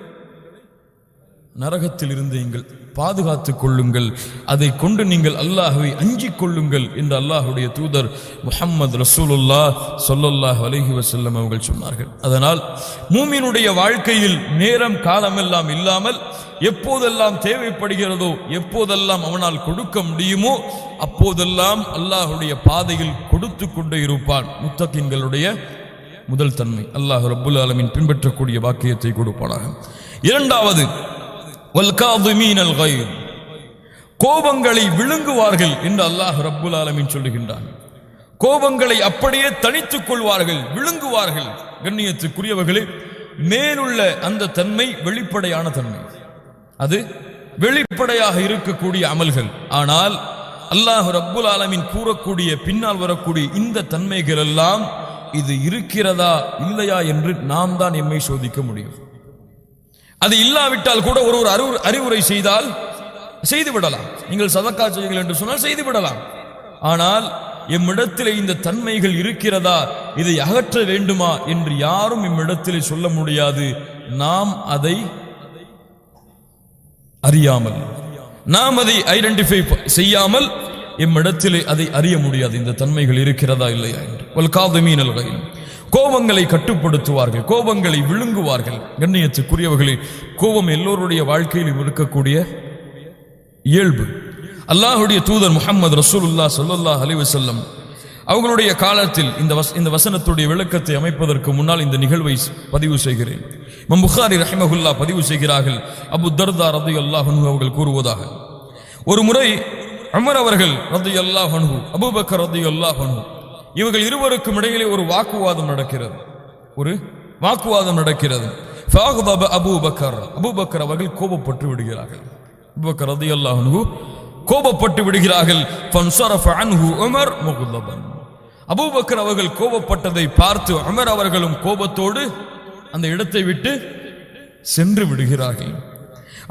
நரகத்தில் இருந்து நீங்கள் பாதுகாத்துக் கொள்ளுங்கள், அதை கொண்டு நீங்கள் அல்லாஹ்வை அஞ்சிக் கொள்ளுங்கள் என்று அல்லாஹ்வுடைய தூதர் முஹம்மது ரசூலுல்லாஹ் ஸல்லல்லாஹு அலைஹி வஸல்லம் அவர்கள் சொன்னார்கள். அதனால் மூமினுடைய வாழ்க்கையில் நேரம் காலமெல்லாம் இல்லாமல் எப்போதெல்லாம் தேவைப்படுகிறதோ, எப்போதெல்லாம் அவனால் கொடுக்க முடியுமோ அப்போதெல்லாம் அல்லாஹ்வுடைய பாதையில் கொடுத்து கொண்டே இருப்பான். முத்தகின்களுடைய முதல் தன்மை. அல்லாஹ் ரப்புல் ஆலமீன் பின்பற்றக்கூடிய வாக்கியத்தை கொடுப்பானாக. இரண்டாவது, வல்காதிமீனல் கைர், கோபங்களை விழுங்குவார்கள் என்று அல்லாஹ் ரப்புல் ஆலமீன் சொல்லுகின்றான். கோபங்களை அப்படியே தணித்துக் கொள்வார்கள், விழுங்குவார்கள். கண்ணியத்துக்குரியவர்களே, மேலுள்ள அந்த தன்மை வெளிப்படையான தன்மை, அது வெளிப்படையாக இருக்கக்கூடிய அமல்கள். ஆனால் அல்லாஹ் ரப்புல் ஆலமீன் கூறக்கூடிய பின்னால் வரக்கூடிய இந்த தன்மைகள் எல்லாம் இது இருக்கிறதா இல்லையா என்று நாம் தான் எம்மை சோதிக்க முடியும். அது இல்லாவிட்டால் கூட ஒரு அறிவுரை செய்தால் செய்து விடலாம். நீங்கள் சதக்கா செய்யுங்கள் என்று சொன்னால் செய்து விடலாம். ஆனால் எம்மிடத்தில் இந்த தன்மைகள் இருக்கிறதா, இதை அகற்ற வேண்டுமா என்று யாரும் எம்மிடத்தில் சொல்ல முடியாது. நாம் அதை அறியாமல், நாம் அதை ஐடென்டிஃபை செய்யாமல் எம்மிடத்திலே அதை அறிய முடியாது, இந்த தன்மைகள் இருக்கிறதா இல்லையா என்று. வல்காதிமீனல் கைர், கோபங்களை கட்டுப்படுத்துவார்கள், கோபங்களை விழுங்குவார்கள். கண்ணியத்துக்குரியவர்களே, கோபம் எல்லோருடைய வாழ்க்கையில் இருக்கக்கூடிய இயல்பு. அல்லாஹ்வுடைய தூதர் முஹம்மது ரசூலுல்லாஹ் ஸல்லல்லாஹு அலைஹி வஸல்லம் அவர்களுடைய காலத்தில் இந்த வசனத்துடைய விளக்கத்தை அமைப்பதற்கு முன்னால் இந்த நிகழ்வை பதிவு செய்கிறேன். இமாம் புகாரி ரஹிமஹுல்லாஹ் பதிவு செய்கிறார்கள், அபூ தர்தா ரலியல்லாஹு அன்ஹு அவர்கள் கூறுவதாக, ஒரு முறை உமர் அவர்கள் ரலியல்லாஹு அன்ஹு, அபூபக்கர் ரலியல்லாஹு அன்ஹு, இவர்கள் இருவருக்கும் இடையிலே ஒரு வாக்குவாதம் நடக்கிறது. ஃபஅக்தப அபூபக்கர், அபூபக்கர் அவர்கள் கோபப்பட்டு விடுகிறார்கள். அபூபக்கர் ரலியல்லாஹு அன்ஹு கோபப்பட்டு விடுகிறார்கள். ஃபன்ஸரஃப அன்ஹு உமர் முக்தபன், அபூபக்கர் அவர்கள் கோபப்பட்டதை பார்த்து உமர் அவர்களும் கோபத்தோடு அந்த இடத்தை விட்டு சென்று விடுகிறார்கள்.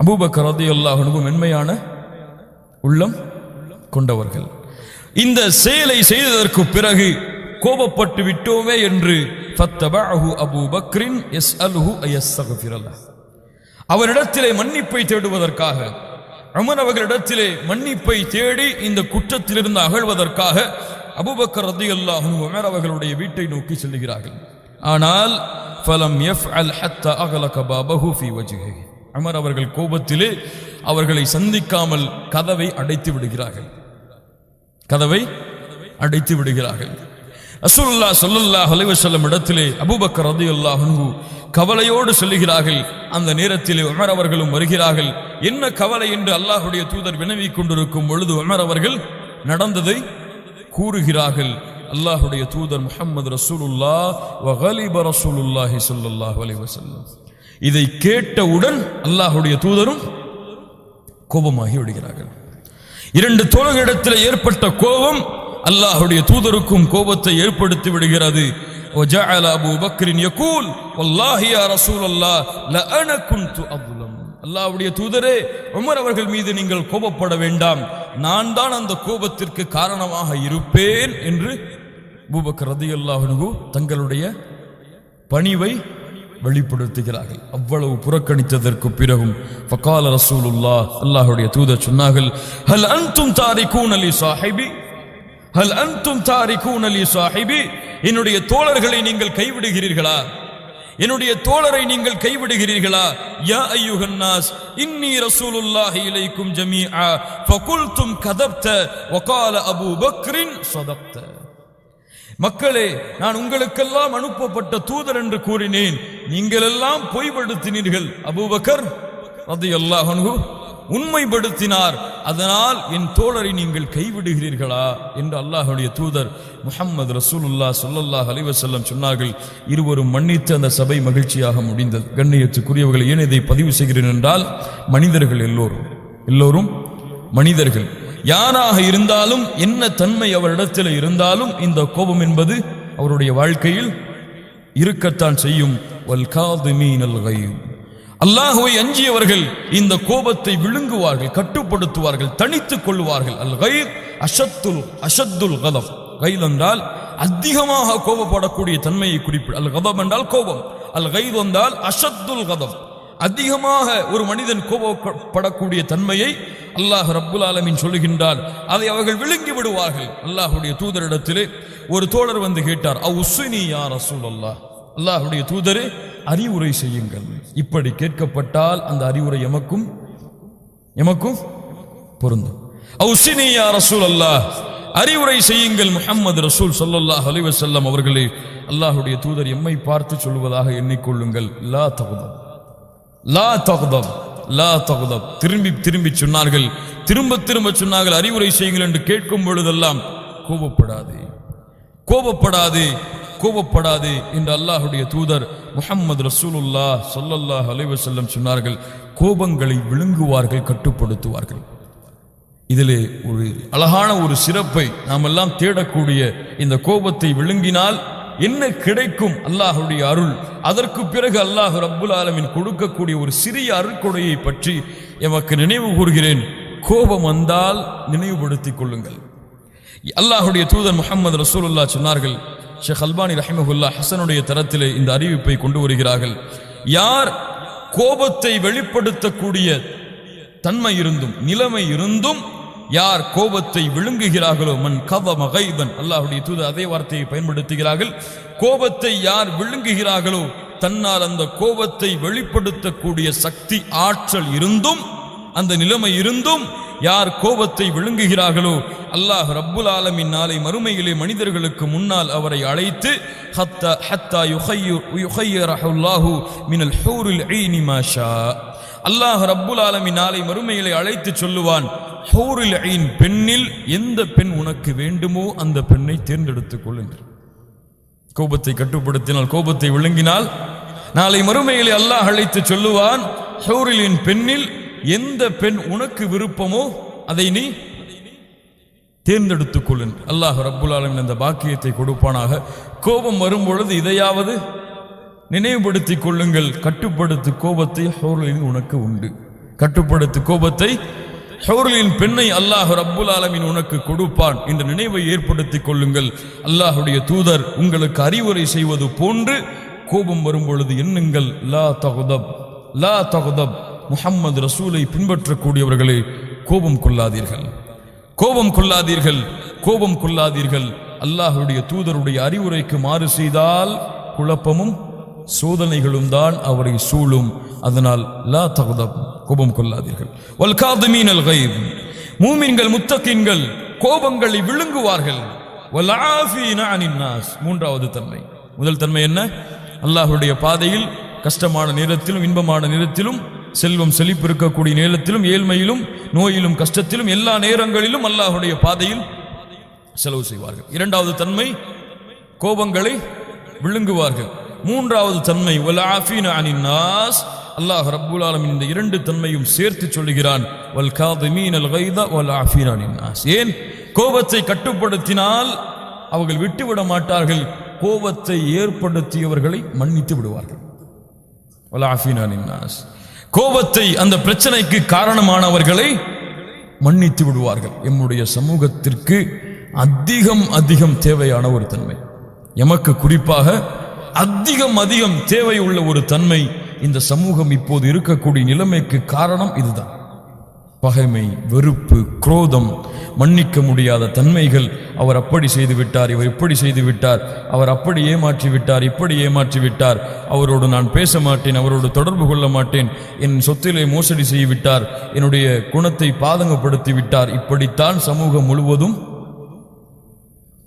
அபூபக்கர் ரலியல்லாஹு அன்ஹு மென்மையான உள்ளம் கொண்டவர்கள். இந்த செயலை செய்ததற்கு பிறகு கோபப்பட்டு விட்டோமே என்று ஃபத்தபஅஹு அபூபக்ரின் யஸ்அலுஹு அயஸ்தக்ஃபிரல்லாஹ், அவரிடத்திலே மன்னிப்பை தேடுவதற்காக, உமர் அவர்களிடத்திலே மன்னிப்பை தேடி இந்த குற்றத்திலிருந்து அகழ்வதற்காக அபூபக்கர் ரலியல்லாஹு அன்ஹு உமர் அவர்களுடைய வீட்டை நோக்கி செல்கிறார்கள். ஆனால் ஃபலம் யஃஅல் ஹத்தா அக்லக பாபஹு ஃபீ வஜ்ஹிஹி, உமர் அவர்கள் கோபத்திலே அவர்களை சந்திக்காமல் கதவை அடைத்து விடுகிறார்கள். ரசூலுல்லாஹ் ஸல்லல்லாஹு அலைஹி வஸல்லம் இடத்திலே அபூபக்கர் ரலியல்லாஹு அன்ஹு கவலையோடு சொல்லுகிறார்கள். அந்த நேரத்திலே உமர் அவர்களும் வருகிறார்கள். என்ன கவலை என்று அல்லாஹ்வுடைய தூதர் வினவிக் கொண்டிருக்கும் பொழுது உமர் அவர்கள் நடந்ததை கூறுகிறார்கள். அல்லாஹ்வுடைய தூதர் முஹம்மது ரசூலுல்லாஹ் வ கலிப ரசூலுல்லாஹி ஸல்லல்லாஹு அலைஹி வஸல்லம், இதை கேட்டவுடன் அல்லாஹ்வுடைய தூதரும் கோபமாகி விடுகிறார்கள். இரண்டு தோழர்களிடத்தில் ஏற்பட்ட கோபம் அல்லாஹ்வுடைய தூதருக்கும் கோபத்தை ஏற்படுத்தி விடுகிறது. وجعل ابو بكر يقول والله يا رسول الله لانا كنت اظلم, அல்லாஹ்வுடைய தூதரே, உமர் அவர்கள் மீது நீங்கள் கோபப்பட வேண்டாம், நான் தான் அந்த கோபத்திற்கு காரணமாக இருப்பேன் என்று அபூபக்கர் ரலியல்லாஹு அன்ஹு தங்களுடைய பணிவை வெளிப்படுத்துகிறார்கள். அவ்வளவு புறக்கணித்ததற்கு பிறகும் ஃபகால ரசூலுல்லாஹ், அல்லாஹ்வுடைய தூதர் சொன்னார்கள், ஹல் அன்தும் தாரிகூன லி ஸாஹிபி, ஹல் அன்தும் தாரிகூன லி ஸாஹிபி, என்னுடைய தோழர்களை நீங்கள் கைவிடுகிறீர்களா, என்னுடைய தோழரை நீங்கள் கைவிடுகிறீர்களா? யா அய்யுஹன் நாஸ் இன்னி ரசூலுல்லாஹி இலைக்கும் ஜமீஆ ஃபகுல்தும் கதப்த வகால அபூ பக்ரின் ஸதக்த, மக்களே, நான் உங்களுக்கெல்லாம் அனுப்பப்பட்ட தூதர் என்று கூறினேன், நீங்கள் எல்லாம் பொய்படுத்தினீர்கள். அபூபக்கர் ரலியல்லாஹு அன்ஹு உண்மைப்படுத்தினார், அதனால் என் தோழரை நீங்கள் கைவிடுகிறீர்களா என்று அல்லாஹ்வுடைய தூதர் முஹம்மது ரசூலுல்லாஹ் ஸல்லல்லாஹு அலைஹி வஸல்லம் சொன்னார்கள். இருவரும் மன்னித்து அந்த சபை மகிழ்ச்சியாக முடிந்தது. கண்ணியத்துக்குரியவர்களை, ஏன் இதை பதிவு செய்கிறேன் என்றால், மனிதர்கள் எல்லோரும் மனிதர்கள், யாராக இருந்தாலும் என்ன தன்மை அவரிடத்தில் இருந்தாலும் இந்த கோபம் என்பது அவருடைய வாழ்க்கையில் இருக்கத்தான் செய்யும். வல் காதிமீனல் கைஸ், அல்லாஹ்வை அஞ்சியவர்கள் இந்த கோபத்தை விழுங்குவார்கள், கட்டுப்படுத்துவார்கள், தனித்துக் கொள்வார்கள். அல் கைஸ் அஷத்துல் கதப். கைஸ் என்றால் அதிகமாக கோபப்படக்கூடிய தன்மையை குறிப்பிடு. அல் கதப் என்றால் கோபம். அல் கைஸ் என்றால் அஷத்துல் கதப், அதிகமாக ஒரு மனிதன் கோபப்படக்கூடிய தன்மையை அல்லாஹ் ரப்புல் ஆலமீன் சொல்லுகின்றார். அதை அவர்கள் விழுங்கி விடுவார்கள். அல்லாஹ்வுடைய தூதரிடத்திலே ஒரு தோழர் வந்து கேட்டார், அவுஸ்ஸினி யா ரசூலல்லாஹ், அல்லாஹ்வுடைய தூதரே அறிவுரை செய்யுங்கள். இப்படி கேட்கப்பட்டால் அந்த அறிவுரை எமக்கும் பொருந்தும். அவுஸ்ஸினி யா ரசூலல்லாஹ், அறிவுரை செய்யுங்கள் முஹம்மது ரசூல் ஸல்லல்லாஹு அலைஹி வஸல்லம் அவர்களே. அல்லாஹ்வுடைய தூதர் எம்மை பார்த்து சொல்வதாக எண்ணிக்கொள்ளுங்கள், லா தக்தப், லா தக்தப், லா தக்தப். திரும்பி திரும்பி சொன்னார்கள், திரும்ப திரும்ப சொன்னார்கள், அறிவுரை செய்யுங்கள் என்று கேட்கும் பொழுதெல்லாம் கோபப்படாதே, கோபப்படாதே, கோபப்படாதே என்று அல்லாஹ்வுடைய தூதர் முஹம்மது ரசூலுல்லாஹ் ஸல்லல்லாஹு அலைஹி வஸல்லம் சொன்னார்கள். கோபங்களை விழுங்குவார்கள், கட்டுப்படுத்துவார்கள். இதிலே ஒரு அழகான ஒரு சிறப்பை நாம் எல்லாம் தேடக்கூடிய, இந்த கோபத்தை விழுங்கினால் என்ன கிடைக்கும்? அல்லாஹ்வுடைய அருள். அதற்கு பிறகு அல்லாஹ் ரப்புல் ஆலமீன் கொடுக்கக்கூடிய ஒரு சிறிய அருட்கொடையை பற்றி எமக்கு நினைவு கூறுகிறேன். கோபம் வந்தால் நினைவுபடுத்திக் கொள்ளுங்கள். அல்லாஹ்வுடைய தூதர் முஹம்மது ரசூலுல்லாஹ் சொன்னார்கள், ஷேக் அல்பானி ரஹிமஹுல்லாஹ் ஹஸனுடைய தரத்திலே இந்த அறிவிப்பை கொண்டு வருகிறார்கள். யார் கோபத்தை வெளிப்படுத்தக்கூடிய தன்மை இருந்தும் நிலைமை இருந்தும் யார் கோபத்தை விழுங்குகிறார்களோ, மன் கதம கைதன், அல்லாஹ்வுடைய தூதர் அதே வார்த்தையை பயன்படுத்துகிறார்கள். கோபத்தை யார் விழுங்குகிறார்களோ, தன்னால் அந்த கோபத்தை வெளிப்படுத்தக்கூடிய சக்தி ஆற்றல் இருந்தும் அந்த நிலைமை இருந்தும் யார் கோபத்தை விழுங்குகிறார்களோ, அல்லாஹ் ரப்புல் ஆலமீன் நாளை மறுமையிலே மனிதர்களுக்கு முன்னால் அவரை அழைத்து ஹத்தா யுஹய்யிரஹுல்லாஹு மினல் ஹூரில் ஈனி மா ஷா, அல்லாஹ் ரப்புல் ஆலமீன் நாளை மறுமையிலே அழைத்து சொல்லுவான், ஹூரில் ஈன் பெண்ணில் எந்த பெண் உனக்கு வேண்டுமோ அந்த பெண்ணை தேர்ந்தெடுத்துக் கொள்ளுங்கள். கோபத்தை கட்டுப்படுத்தினால், கோபத்தை விழுங்கினால் நாளை மறுமையிலே அல்லாஹ் அழைத்து சொல்லுவான், ஹூரில் ஈன் பெண்ணில் எந்த பெண் உனக்கு விருப்பமோ அதை நீ தேர்ந்தெடுத்துக் கொள்ளு. அல்லாஹ் ரப்புல் ஆலமீன் அந்த பாக்கியத்தை கொடுப்பானாக. கோபம் வரும்பொழுது இதையாவது நினைவுபடுத்திக் கொள்ளுங்கள், கட்டுப்படுத்து கோபத்தை ஹூரில் உனக்கு உண்டு, கட்டுப்படுத்து கோபத்தை ஹூரின் பெண்ணை அல்லாஹ் ரப்புல் ஆலமீன் உனக்கு கொடுப்பான் என்ற நினைவை ஏற்படுத்திக் கொள்ளுங்கள். அல்லாஹ்வுடைய தூதர் உங்களுக்கு அறிவுரை செய்வது போன்று கோபம் வரும்பொழுது எண்ணுங்கள், லா தக்தப், லா தக்தப். முஹம்மது ரசூலை பின்பற்றக்கூடியவர்களே, கோபம் கொள்ளாதீர்கள், கோபம் கொள்ளாதீர்கள், கோபம் கொள்ளாதீர்கள். அல்லாஹ்வுடைய தூதருடைய அறிவுரைக்கு மாறு செய்தால் குழப்பமும் சோதனைகளும் தான் அவரை சூழும். அதனால் லா தக்தப், கோபம் கொள்ளாதீர்கள். வல் காதிமீனல் கைஸ், மூமின்கள் முத்தகீன்கள் கோபங்களை விழுங்குவார்கள். வல் ஆஃபீன அனின் நாஸ், மூன்றாவது தன்மை. முதல் தன்மை என்ன? அல்லாஹ்வுடைய பாதையில் கஷ்டமான நேரத்திலும் இன்பமான நேரத்திலும், செல்வம் செழிப்பு இருக்கக்கூடிய நேரத்திலும், ஏழ்மையிலும், நோயிலும், கஷ்டத்திலும், எல்லா நேரங்களிலும் அல்லாஹ்வுடைய பாதையில் செலவு செய்வார்கள். இரண்டாவது தன்மை, கோபங்களை விழுங்குவார்கள். மூன்றாவது தன்மை, வல் ஆஃபீன அனின் நாஸ். அல்லாஹ் ரப்புல் ஆலமீன் இந்த இரண்டு தன்மையும் சேர்த்து சொல்லுகிறான், வல் காதிமீனல் கைத வல் ஆஃபீன அனின் நாஸ். ஏன்? கோபத்தை கட்டுப்படுத்தினால் அவர்கள் விட்டுவிட மாட்டார்கள், கோபத்தை ஏற்படுத்தியவர்களை மன்னித்து விடுவார்கள். வல் ஆஃபீன அனின் நாஸ், கோபத்தை அந்த பிரச்சனைக்கு காரணமானவர்களை மன்னித்து விடுவார்கள். எம்முடைய சமூகத்திற்கு அதிகம் அதிகம் தேவையான ஒரு தன்மை, எமக்கு குறிப்பாக அதிகம் அதிகம் தேவை உள்ள ஒரு தன்மை. இந்த சமூகம் இப்போது இருக்கக்கூடிய நிலைமைக்கு காரணம் இதுதான். பகைமை, வெறுப்பு, குரோதம், மன்னிக்க முடியாத தன்மைகள். அவர் அப்படி செய்து விட்டார், இவர் இப்படி செய்து விட்டார், அவர் அப்படி ஏமாற்றி விட்டார், இப்படி ஏமாற்றி விட்டார், அவரோடு நான் பேச மாட்டேன், அவரோடு தொடர்பு கொள்ள மாட்டேன், என் சொத்திலே மோசடி செய்து விட்டார், என்னுடைய குணத்தை பாதகப்படுத்தி விட்டார். இப்படித்தான் சமூகம் முழுவதும்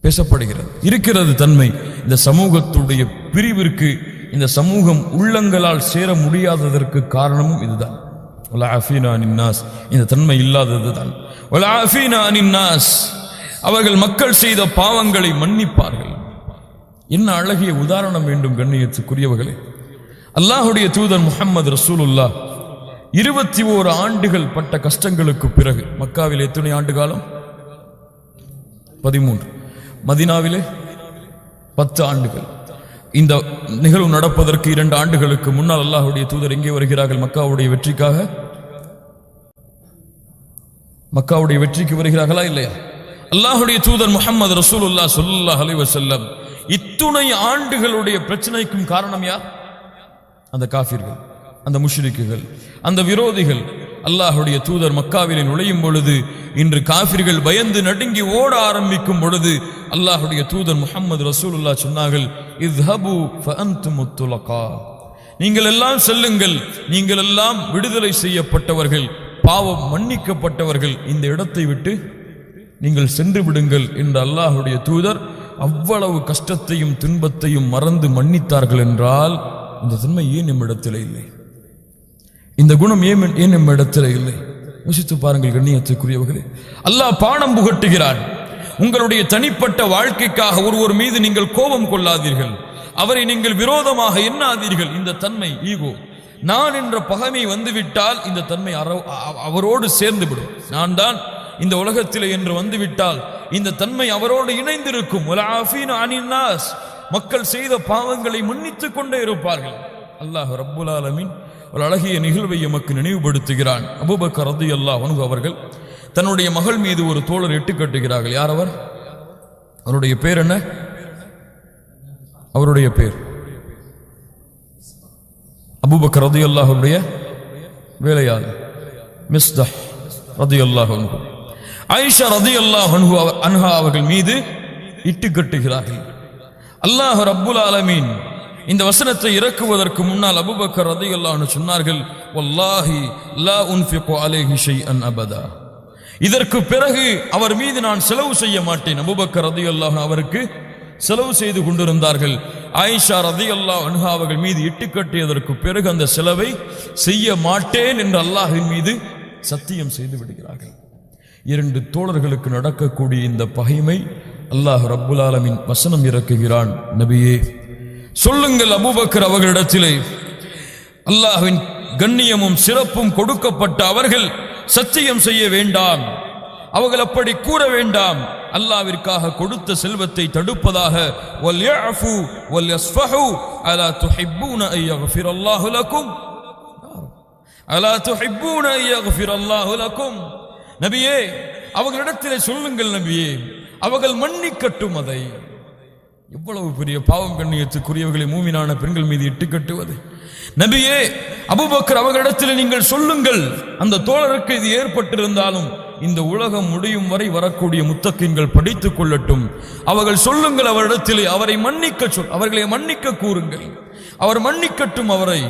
பேசப்படுகிறது, இருக்கிறது தன்மை. இந்த சமூகத்துடைய பிரிவிற்கு, இந்த சமூகம் உள்ளங்களால் சேர முடியாததற்கு காரணமும் இதுதான். இந்த தன்மை இல்லாததுதான். அவர்கள் மக்கள் செய்த பாவங்களை மன்னிப்பார்கள். என்ன அழகிய உதாரணம் வேண்டும் கண்ணியத்துக்குரியவர்களே. அல்லாஹ்வுடைய தூதர் முஹம்மது ரசூலுல்லாஹ் 21 ஆண்டுகள் பட்ட கஷ்டங்களுக்கு பிறகு, மக்காவில் எத்தனை ஆண்டு காலம்? 13. மதீனாவிலே 10 ஆண்டுகள். இந்த நிகழ்வு நடப்பதற்கு 2 ஆண்டுகளுக்கு முன்னால் அல்லாஹ்வுடைய தூதர் எங்கே வருகிறார்கள்? மக்காவுடைய வெற்றிக்காக. மக்காவுடைய வெற்றிக்கு வருகிறார்களா இல்லையா? அல்லாஹ்வுடைய தூதர் முஹம்மது ரசூலுல்லாஹ் ஸல்லல்லாஹு அலைஹி வஸல்லம் இத்துணை ஆண்டுகளுடைய பிரச்சனைக்கும் காரணம் யார்? அந்த காஃபிர்கள், அந்த முஷ்ரிக்குகள், அந்த விரோதிகள். அல்லாஹ்வுடைய தூதர் மக்காவிலே நுழையும் பொழுது, இன்று காஃபிர்கள் பயந்து நடுங்கி ஓட ஆரம்பிக்கும் பொழுது, அல்லாஹ்வுடைய தூதர் முஹம்மது ரசூலுல்லாஹ் சொன்னார்கள், இஸ்ஹபு ஃபஅன்துமுத் துலகா, நீங்கள் எல்லாம் செல்லுங்கள், நீங்கள் எல்லாம் விடுதலை செய்யப்பட்டவர்கள், பாவம் மன்னிக்கப்பட்டவர்கள், இந்த இடத்தை விட்டு நீங்கள் சென்று விடுங்கள் என்று அல்லாஹ்வுடைய தூதர் அவ்வளவு கஷ்டத்தையும் துன்பத்தையும் மறந்து மன்னித்தார்கள் என்றால், இந்த தன்மை ஏன் நம்மிடத்தில் இல்லை? இந்த குணம் ஏன் நம்மிடத்தில் இல்லை? யோசித்து பாருங்கள் கண்ணியத்துக்குரியவர்களே. அல்லாஹ் பாடம் புகட்டுகிறான். உங்களுடைய தனிப்பட்ட வாழ்க்கைக்காக ஒருவர் மீது நீங்கள் கோபம் கொள்ளாதீர்கள், அவரை நீங்கள் விரோதமாக எண்ணாதீர்கள். இந்த தன்மை ஈகோ, நான் என்ற பகைமை வந்துவிட்டால் இந்த தன்மை அவரோடு சேர்ந்து விடும். நான் தான் இந்த உலகத்திலே என்று வந்துவிட்டால் இந்த தன்மை அவரோடு இணைந்திருக்கும். மக்கள் செய்த பாவங்களை மன்னித்துக் கொண்டே இருப்பார்கள். அல்லாஹ் ரப்புல் ஆலமீன் ஒரு அழகிய நிகழ்வை எமக்கு நினைவுபடுத்துகிறான். அபூபக்கர் ரலியல்லாஹு அன்ஹு அவர்கள் தன்னுடைய மகள் மீது ஒரு தோழர் எட்டு கட்டுகிறார்கள். யார் அவர்? அவருடைய பேர் என்ன? அவருடைய பேர் அபூபக்கர் ரலியல்லாஹு அன்ஹுடைய வேலையாளர் மிஸ்தஹ் ரலியல்லாஹு அன்ஹு. ஆயிஷா ரலியல்லாஹு அன்ஹா அவர்கள் மீது இட்டு கட்டுகிறார்கள். அல்லாஹ் ரப்புல் ஆலமீன் இந்த வசனத்தை இறக்குவதற்கு முன்னால் அபூபக்கர் ரலியல்லாஹு அன்ஹு சொன்னார்கள், வல்லாஹி லா உன்ஃபிகு அலைஹி ஷைஅன் அபதா, இதற்கு பிறகு அவர் மீது நான் செலவு செய்ய மாட்டேன். அபூபக்கர் ரலியல்லாஹு அன்ஹு அவருக்கு செலவு செய்து கொண்டிருந்தார்கள். ஆயிஷா ரலியல்லாஹு அன்ஹா அவர்கள் மீது இட்டு கட்டியதற்கு பிறகு அந்த செலவை செய்ய மாட்டேன் என்று அல்லாஹ்வின் மீது சத்தியம் செய்து விடுகிறார்கள். 2 தோழர்களுக்கு நடக்கக்கூடிய இந்த பகைமை அல்லாஹ் ரப்புல் ஆலமீன் வசனம் இறக்குகிறான். நபியே சொல்லுங்கள் அபூபக்கர் அவர்களிடத்திலே அல்லாஹ்வின் கண்ணியமும் சிறப்பும் கொடுக்கப்பட்ட அவர்கள் சத்தியம் செய்ய வேண்டாம், அவர்கள் அப்படி கூற வேண்டாம். அல்லாஹ்விற்காக கொடுத்த செல்வத்தை தடுப்பதாக வல்யஃபு வல்யஸ்ஃபஹு அலா துஹிப்பூன அன் யக்ஃபிரல்லாஹு லக்கும், அலா துஹிப்பூன அன் யக்ஃபிரல்லாஹு லக்கும். நபியே அவர்களிடத்திலே சொல்லுங்கள், நபியே அவர்கள் மன்னிக்கட்டும். அதை எவ்வளவு பெரிய பாவம் கண்ணியத்துக்குரியவர்களை மூமினான பெண்கள் மீது இட்டு கட்டுவது. நபியே அபூபக்கர் அவர்களிடத்தில் நீங்கள் சொல்லுங்கள், அந்த தோழருக்கு இது ஏற்பட்டிருந்தாலும் இந்த உலகம் முடியும் வரை வரக்கூடிய முத்தக்கின்கள் படித்துக் கொள்ளட்டும். அவர்கள் சொல்லுங்கள் அவரிடத்திலே அவரை மன்னிக்க அவர்களை மன்னிக்க கூறுங்கள், அவர் மன்னிக்கட்டும், அவரை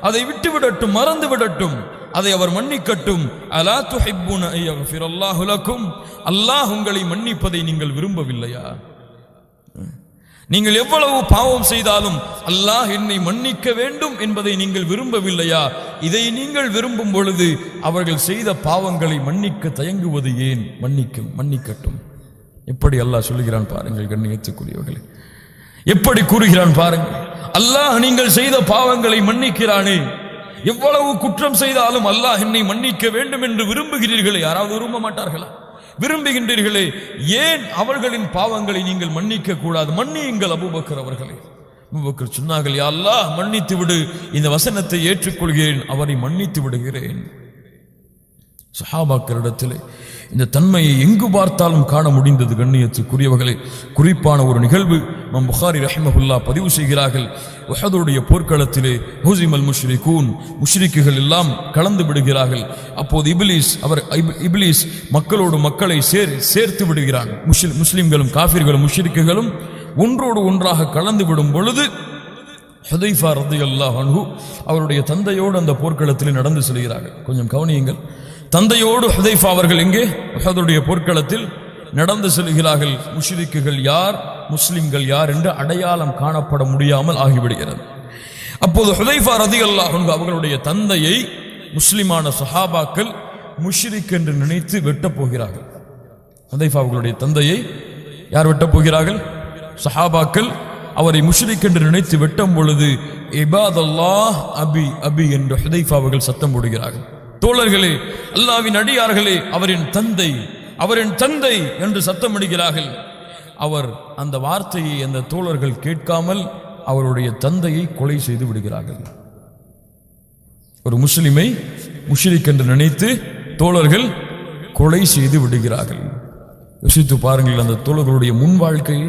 அதை விட்டுவிடட்டும், மறந்து விடட்டும், அதை அவர் மன்னிக்கட்டும். அலா துஹிப்பூன அன் யக்ஃபிரல்லாஹு லக்கும், அல்லாஹ் உங்களை மன்னிப்பதை நீங்கள் விரும்பவில்லையா? நீங்கள் எவ்வளவு பாவம் செய்தாலும் அல்லாஹ் என்னை மன்னிக்க வேண்டும் என்பதை நீங்கள் விரும்பவில்லையா? இதை நீங்கள் விரும்பும் பொழுது அவர்கள் செய்த பாவங்களை மன்னிக்க தயங்குவது ஏன்? மன்னிக்கட்டும். எப்படி அல்லாஹ் சொல்லுகிறான் பாருங்கள் கண்ணியத்துக்குரியவர்களே, எப்படி கூறுகிறான் பாருங்கள். அல்லாஹ் நீங்கள் செய்த பாவங்களை மன்னிக்கிறானே, எவ்வளவு குற்றம் செய்தாலும் அல்லாஹ் என்னை மன்னிக்க வேண்டும் என்று விரும்புகிறீர்களே, யாராவது விரும்ப மாட்டார்களா? விரும்புகின்றீர்களே, ஏன் அவர்களின் பாவங்களை நீங்கள் மன்னிக்க கூடாது? மன்னியுங்கள் அபூபக்கர் அவர்களே. அபூபக்கர் சொன்னார்கள், யா அல்லாஹ் மன்னித்து விடு, இந்த வசனத்தை ஏற்றுக்கொள்கிறேன், அவரை மன்னித்து விடுகிறேன். சஹாபாக்களிடத்திலே இந்த தன்மையை எங்கு பார்த்தாலும் காண முடிந்தது கண்ணியத்துக்குரியவர்களே. குறிப்பான ஒரு நிகழ்வு இமாம் புகாரி ரஹிமஹுல்லாஹ் பதிவு செய்கிறார்கள். உஹதுடைய போர்க்களத்திலே ஹுஸிமல் முஷ்ரிகூன், முஷ்ரிக்குகள் எல்லாம் கலந்து விடுகிறார்கள். அப்போது இப்லீஸ் மக்களோடு மக்களை சேர்த்து விடுகிறான். முஸ்லிம்களும் காஃபிர்களும் முஷ்ரிக்குகளும் ஒன்றோடு ஒன்றாக கலந்து விடும் பொழுது ஹுதைஃபா ரலியல்லாஹு அன்ஹு அவருடைய தந்தையோடு அந்த போர்க்களத்திலே நடந்து செல்கிறார்கள். கொஞ்சம் கவனியுங்கள், தந்தையோடு ஹுதைஃபா அவர்கள் எங்கே? உஹதுடைய போர்க்களத்தில் நடந்து செல்கிறார்கள். முஷ்ரிக்குகள் யார், முஸ்லிம்கள் யார் என்று அடையாளம் காணப்பட முடியாமல் ஆகிவிடுகிறது. அப்போது ஹுதைஃபா ரலியல்லாஹு அன்ஹு அவர்களுடைய தந்தையை முஸ்லிமான சஹாபாக்கள் முஷ்ரிக் என்று நினைத்து வெட்டப் போகிறார்கள். ஹுதைஃபா அவர்களுடைய தந்தையை யார் வெட்டப் போகிறார்கள்? சஹாபாக்கள் அவரை முஷ்ரிக் என்று நினைத்து வெட்டும் பொழுது இபாதல்லாஹ் அபி அபி என்று ஹுதைஃபா அவர்கள் சத்தம் போடுகிறார்கள். தோழர்களே, அல்லாஹ்வின் அடியார்களே, அவரின் தந்தை என்று சத்தமிடுகிறார்கள். அவர் அந்த வார்த்தையை அந்த தோழர்கள் கேட்காமல் அவருடைய தந்தையை கொலை செய்து விடுகிறார்கள். ஒரு முஸ்லிமை முஷ்ரிக் என்று நினைத்து தோழர்கள் கொலை செய்து விடுகிறார்கள். யோசித்து பாருங்கள் அந்த தோழர்களுடைய முன் வாழ்க்கை.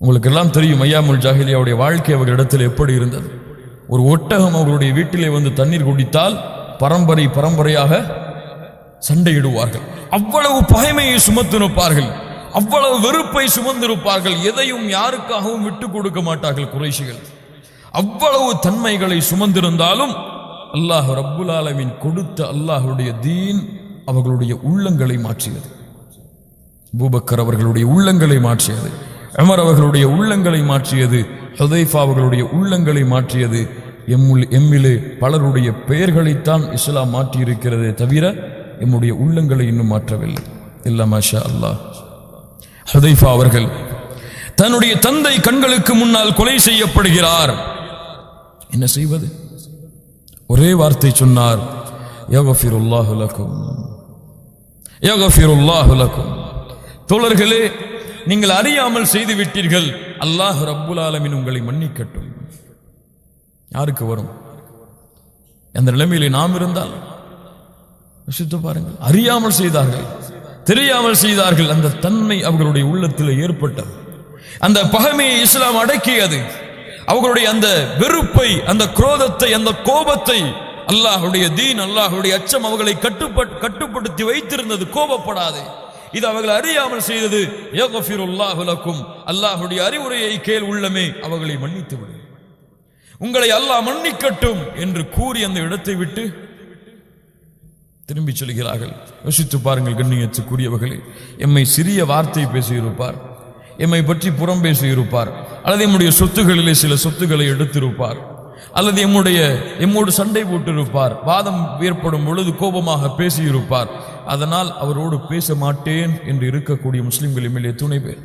உங்களுக்கு எல்லாம் தெரியும், ஐயாமுல் ஜாஹிலியாவுடைய வாழ்க்கை அவர்களிடத்தில் எப்படி இருந்தது. ஒரு ஒட்டகம் அவர்களுடைய வீட்டிலே வந்து தண்ணீர் குடித்தால் பரம்பரையாக சண்டையிடுவார்கள். அவ்வளவு பகைமையை சுமத்திருப்பார்கள், அவ்வளவு வெறுப்பை சுமந்திருப்பார்கள். எதையும் யாருக்காகவும் விட்டு கொடுக்க மாட்டார்கள் குறைஷிகள். அவ்வளவு தன்மைகளை சுமந்திருந்தாலும் அல்லாஹ் ரப்புல் ஆலமீன் கொடுத்த அல்லாஹ்வுடைய தீன் அவர்களுடைய உள்ளங்களை மாற்றியது. அபூபக்கர் அவர்களுடைய உள்ளங்களை மாற்றியது, உமர் அவர்களுடைய உள்ளங்களை மாற்றியது, ஹுதைஃபா அவர்களுடைய உள்ளங்களை மாற்றியது. எம்மிலே பலருடைய பெயர்களைத்தான் இஸ்லாம் மாற்றியிருக்கிறதே தவிர எம்முடைய உள்ளங்களை இன்னும் மாற்றவில்லை. இல்ல மாஷா அல்லாஹ். ஹுதைஃபா அவர்கள் தன்னுடைய தந்தை கண்களுக்கு முன்னால் கொலை செய்யப்படுகிறார். என்ன செய்வது? ஒரே வார்த்தை சொன்னார், யக்ஃபிருல்லாஹு லக்கும், யக்ஃபிருல்லாஹு லக்கும். தோழர்களே, நீங்கள் அறியாமல் செய்து விட்டீர்கள், அல்லாஹ் ரப்புல் ஆலமீன் உங்களை மன்னிக்கட்டும். யாருக்கு வரும்? அந்த நிலைமையிலே நாம் இருந்தால் யோசித்து பாருங்கள். அறியாமல் செய்தார்கள், தெரியாமல் செய்தார்கள். அந்த தன்மை அவர்களுடைய உள்ளத்தில் ஏற்பட்டது. அந்த பகைமையை இஸ்லாம் அடக்கியது. அவர்களுடைய அந்த வெறுப்பை, அந்த குரோதத்தை, அந்த கோபத்தை அல்லாஹ்வுடைய தீன், அல்லாஹ்வுடைய அச்சம் அவர்களை கட்டுப்படுத்தி வைத்திருந்தது. கோபப்படாது. இது அவர்கள் அறியாமல் செய்தது. யக்ஃபிருல்லாஹு லக்கும், அல்லாஹ்வுடைய அறிவுரையை கேள் உள்ளமே, அவர்களை மன்னித்து விடு, உங்களை அல்லாஹ் மன்னிக்கட்டும் என்று கூறி அந்த இடத்தை விட்டு திரும்பி சொல்கிறார்கள். யோசித்து பாருங்கள் கண்ணியத்துக்குரியவர்களே, எம்மை சிறிய வார்த்தை பேசியிருப்பார், எம்மை பற்றி புறம் பேசியிருப்பார், அல்லது எம்முடைய சொத்துகளிலே சில சொத்துக்களை எடுத்திருப்பார், அல்லது எம்மோடு சண்டை போட்டிருப்பார், வாதம் ஏற்படும் பொழுது கோபமாக பேசியிருப்பார். அதனால் அவரோடு பேச மாட்டேன் என்று இருக்கக்கூடிய முஸ்லிம்கள் மேலே துணை பேர்.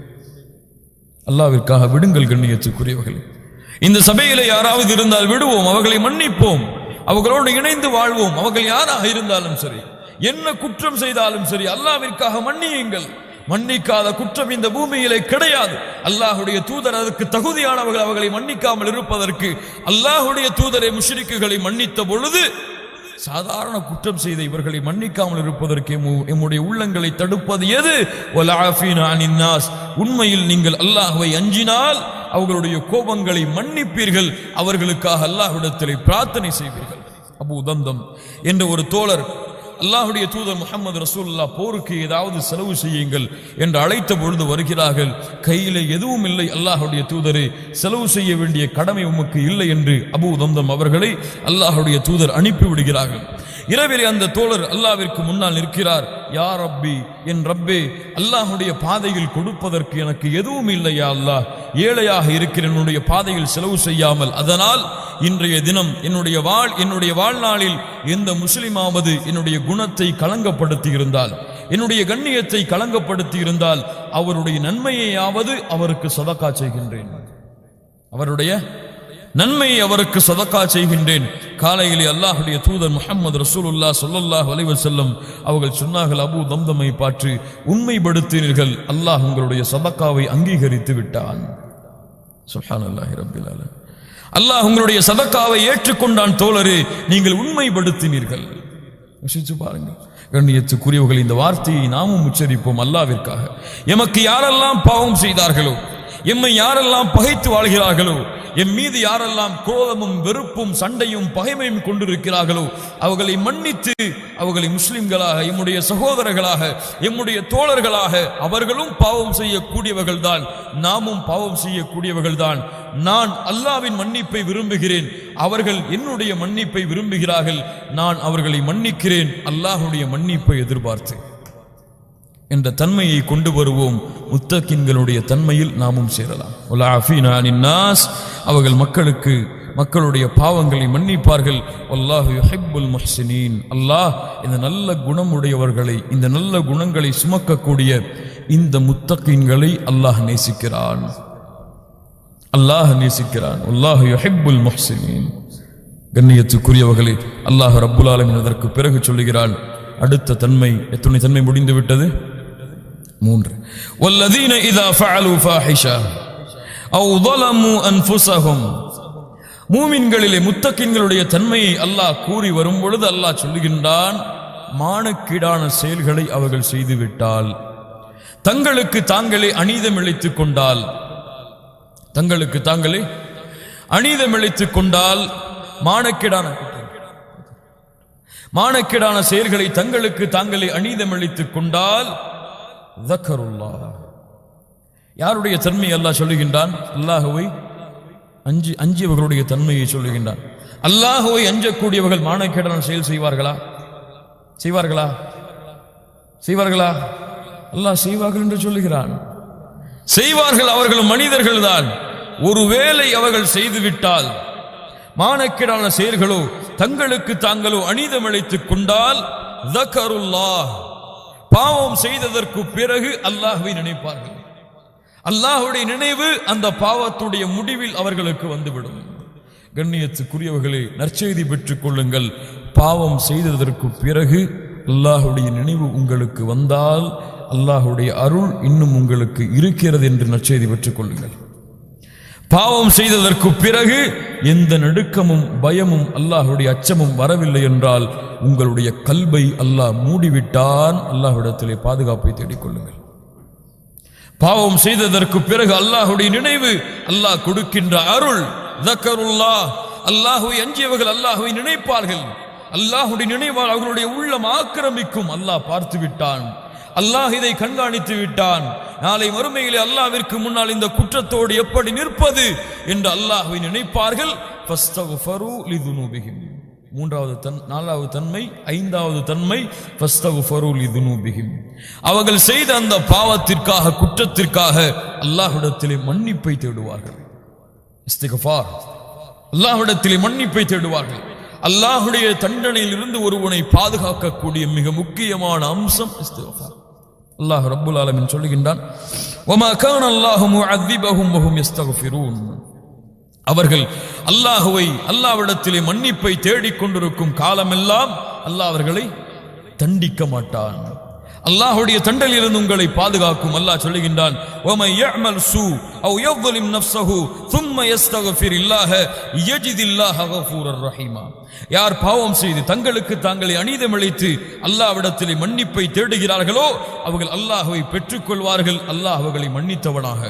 அல்லாஹ்விற்காக விடுங்கள் கண்ணியத்துக்குரியவர்களே. இந்த சபையிலே யாராவது இருந்தால் விடுவோம், அவர்களை மன்னிப்போம், அவர்களோடு இணைந்து வாழ்வோம். அவர்கள் யாராக இருந்தாலும் சரி, என்ன குற்றம் செய்தாலும் சரி, அல்லாஹ்விற்காக மன்னியுங்கள். மன்னிக்காத குற்றம் இந்த பூமியிலே கிடையாது. அல்லாஹ்வுடைய தூதர் அதற்கு தகுதியானவர்கள். அவர்களை மன்னிக்காமல் இருப்பதற்கு அல்லாஹ்வுடைய தூதரை முஷ்ரிக்குகளை மன்னித்த பொழுது சாதாரண குற்றம் செய்த இவர்களை மன்னிக்காமல் இருப்பதற்கு எம்முடைய உள்ளங்களை தடுப்பது எது? உண்மையில் நீங்கள் அல்லாஹ்வை அஞ்சினால் அவர்களுடைய கோபங்களை மன்னிப்பீர்கள், அவர்களுக்காக அல்லாஹ்விடத்திலே பிரார்த்தனை செய்வீர்கள். அபூ தம்தம் என்ற ஒரு தோழர் அல்லாஹ்வுடைய தூதர் முஹம்மது ரசூலுல்லாஹ் போருக்கு ஏதாவது செலவு செய்யுங்கள் என்று அழைத்த பொழுது வருகிறார்கள். கையிலே எதுவும் இல்லை, அல்லாஹ்வுடைய தூதரை செலவு செய்ய வேண்டிய கடமை உமக்கு இல்லை என்று அபூ தம்தம் அவர்களை அல்லாஹ்வுடைய தூதர் அனுப்பி விடுகிறார்கள். இரவிலே அந்த தோழர் அல்லாஹ்விற்கு முன்னால் நிற்கிறார். யா ரப்பி, என் ரப்பே, அல்லாஹ்வுடைய பாதையில் கொடுப்பதற்கு எனக்கு எதுவும் இல்லையா அல்லாஹ், ஏழையாக இருக்கிற என்னுடைய பாதையில் செலவு செய்யாமல். அதனால் இன்றைய தினம் என்னுடைய வாழ்நாளில் எந்த முஸ்லிமாவது என்னுடைய குணத்தை களங்கப்படுத்தி இருந்தால், என்னுடைய கண்ணியத்தை களங்கப்படுத்தி இருந்தால், அவருடைய நன்மையையாவது அவருக்கு சதகா செய்கின்றேன், அவருடைய நன்மையை அவருக்கு சதகா செய்கின்றேன். காலையிலே அல்லாஹ்வுடைய தூதர் முஹம்மது ரசூலுல்லாஹ் ஸல்லல்லாஹு அலைஹி வஸல்லம் அவர்கள் சொன்னார்கள், அபூ தம்தமை பார்த்து, உண்மைப்படுத்தினீர்கள், அல்லாஹ் உங்களுடைய சதகாவை அங்கீகரித்து விட்டான். சுப்ஹானல்லாஹி ரப்பில் ஆலமீன். அல்லாஹ் உங்களுடைய சதகாவை ஏற்றுக்கொண்டான். தோழரே, நீங்கள் உண்மைப்படுத்தினீர்கள். யோசிச்சு பாருங்கள் கண்ணியத்துக்குரியவர்கள், இந்த வார்த்தையை நாமும் உச்சரிப்போம் அல்லாஹ்விற்காக. எமக்கு யாரெல்லாம் பாவம் செய்தார்களோ, எம்மை யாரெல்லாம் பகைத்து வாழ்கிறார்களோ, எம் மீது யாரெல்லாம் குரோதமும் வெறுப்பும் சண்டையும் பகைமையும் கொண்டிருக்கிறார்களோ, அவர்களை மன்னித்து அவர்களை முஸ்லிம்களாக, எம்முடைய சகோதரர்களாக, எம்முடைய தோழர்களாக, அவர்களும் பாவம் செய்யக்கூடியவர்கள் தான், நாமும் பாவம் செய்யக்கூடியவர்கள் தான். நான் அல்லாஹ்வின் மன்னிப்பை விரும்புகிறேன், அவர்கள் என்னுடைய மன்னிப்பை விரும்புகிறார்கள். நான் அவர்களை மன்னிக்கிறேன் அல்லாஹ்வுடைய மன்னிப்பை எதிர்பார்த்து என்ற தன்மையை கொண்டு வருவோம். முத்தகின்களுடைய தன்மையில் நாமும் சேரலாம். அவர்கள் மக்களுடைய பாவங்களை மன்னிப்பார்கள். வல்லாஹு யுஹிப்புல் முஹ்சினீன். அல்லாஹ் இந்த நல்ல குணமுடையவர்களை, இந்த நல்ல குணங்களை சுமக்கக்கூடிய இந்த முத்தகின்களை அல்லாஹ் நேசிக்கிறான். அல்லாஹ் நேசிக்கிறான். அல்லாஹ் யுஹிப்புல் முஹ்சினீன். கண்ணியத்துக்குரியவர்களே, அல்லாஹ் ரப்புல் ஆலமீன் அதற்கு பிறகு சொல்லுகிறான் அடுத்த தன்மை. எத்தனை தன்மை முடிந்து விட்டது? 3. வல்லதீன இதா ஃபஅலு ஃபாஹிஷா அவ் ظلموا أنفسهم. மூமின்களிலே முத்தகின்களுடைய தன்மையை அல்லாஹ் கூறி வரும் பொழுது அல்லாஹ் சொல்லுகின்றான், மானக்கீடான செயல்களை அவர்கள் செய்துவிட்டால், தங்களுக்கு தாங்களே அநீதம் இழைத்துக் கொண்டால், தங்களுக்கு தாங்களே அநீதம் இழைத்துக் கொண்டால், மானக்கேடான செயல்களை தங்களுக்கு தாங்களே அநீதம் இழைத்துக் கொண்டால், ذكرullah. யாருடைய தன்மை அல்லாஹ் சொல்லுகின்றான்? அல்லாஹ்வை அஞ்சியவர்களுடைய தன்மையை சொல்லுகின்றான். அல்லாஹ்வை அஞ்சக்கூடியவர்கள் மானக்கேடான செயல் செய்வார்களா? அல்லாஹ் செய்வார்கள் என்று சொல்லுகிறான். செய்வார்கள். அவர்கள் மனிதர்கள் தான். ஒருவேளை அவர்கள் செய்துவிட்டால், மானக்கேடான செயல்களோ தங்களுக்கு தாங்களோ அநீதம் இழைத்துக் கொண்டால், ذكرullah, பாவம் செய்ததற்கு பிறகு அல்லாஹ்வை நினைப்பார்கள். அல்லாஹ்வுடைய நினைவு அந்த பாவத்துடைய முடிவில் அவர்களுக்கு வந்துவிடும். கண்ணியத்துக்குரியவர்களே, நற்செய்தி பெற்றுக் கொள்ளுங்கள். பாவம் செய்ததற்கு பிறகு அல்லாஹ்வுடைய நினைவு உங்களுக்கு வந்தால், அல்லாஹ்வுடைய அருள் இன்னும் உங்களுக்கு இருக்கிறது என்று நற்செய்தி பெற்றுக் கொள்ளுங்கள். பாவம் செய்ததற்கு பிறகு எந்த நடுக்கமும் பயமும் அல்லாஹ்வுடைய அச்சமும் வரவில்லை என்றால் உங்களுடைய கல்பை அல்லாஹ் மூடிவிட்டான். அல்லாஹ்விடத்திலே பாதுகாப்பை தேடிக்கொள்ளுங்கள். பாவம் செய்ததற்கு பிறகு அல்லாஹ்வுடைய நினைவு, அல்லாஹ் கொடுக்கின்ற அருள், ذكرullah. அல்லாஹ்வை அஞ்சியவர்கள் அல்லாஹ்வை நினைப்பார்கள். அல்லாஹ்வுடைய நினைவால் அவர்களுடைய உள்ளம் ஆக்கிரமிக்கும். அல்லாஹ் பார்த்து விட்டான், அல்லாஹ் இதை கண்காணித்து விட்டான். நாளை மறுமையிலே அல்லாஹ்விற்கு முன்னால் இந்த குற்றத்தோடு எப்படி நிற்பது என்று அல்லாஹ்வை நினைப்பார்கள். ஃபஸ்தக்ஃபரு லிதுனூபிஹிம். 4வது தன்மை. 5வது தன்மை ஃபஸ்தக்ஃபரு லிதுனூபிஹிம். அவர்கள் செய்த அந்த பாவத்திற்காக, குற்றத்திற்காக அல்லாஹ்விடத்திலே மன்னிப்பை தேடுவார்கள். இஸ்திக்ஃபார், அல்லாஹ்விடத்திலே மன்னிப்பை தேடுவார்கள். அல்லாஹ்வுடைய தண்டனையில் இருந்து ஒருவனை பாதுகாக்கக்கூடிய மிக முக்கியமான அம்சம் இஸ்திக்ஃபார். அல்லாஹ் ரப்புல் ஆலமீன் சொல்லுகின்றான், வமா கான அல்லாஹு முஅذிபஹும் வஹும் யஸ்தக்ஃபிரூன். அவர்கள் அல்லாஹ்விடத்திலே மன்னிப்பை தேடிக்கொண்டிருக்கும் காலமெல்லாம் அல்லாஹ் அவர்களை தண்டிக்க மாட்டான். அல்லாஹ்வுடைய தண்டனையிலிருந்து உங்களை பாதுகாக்கும். அல்லாஹ் சொல்லுகின்றான், வமன் يعمل سوء او يظلم نفسه ثم يستغفر الله يجد الله غفورا رحيما. யார் பாவம் செய்து தங்களுக்கு தாங்களே அநீதம் இழைத்து அல்லாஹ்விடத்திலே மன்னிப்பை தேடுகிறார்களோ அவர்கள் அல்லாஹ்வை பெற்றுக்கொள்வார்கள். அல்லாஹ் அவர்களை மன்னித்தவனாக,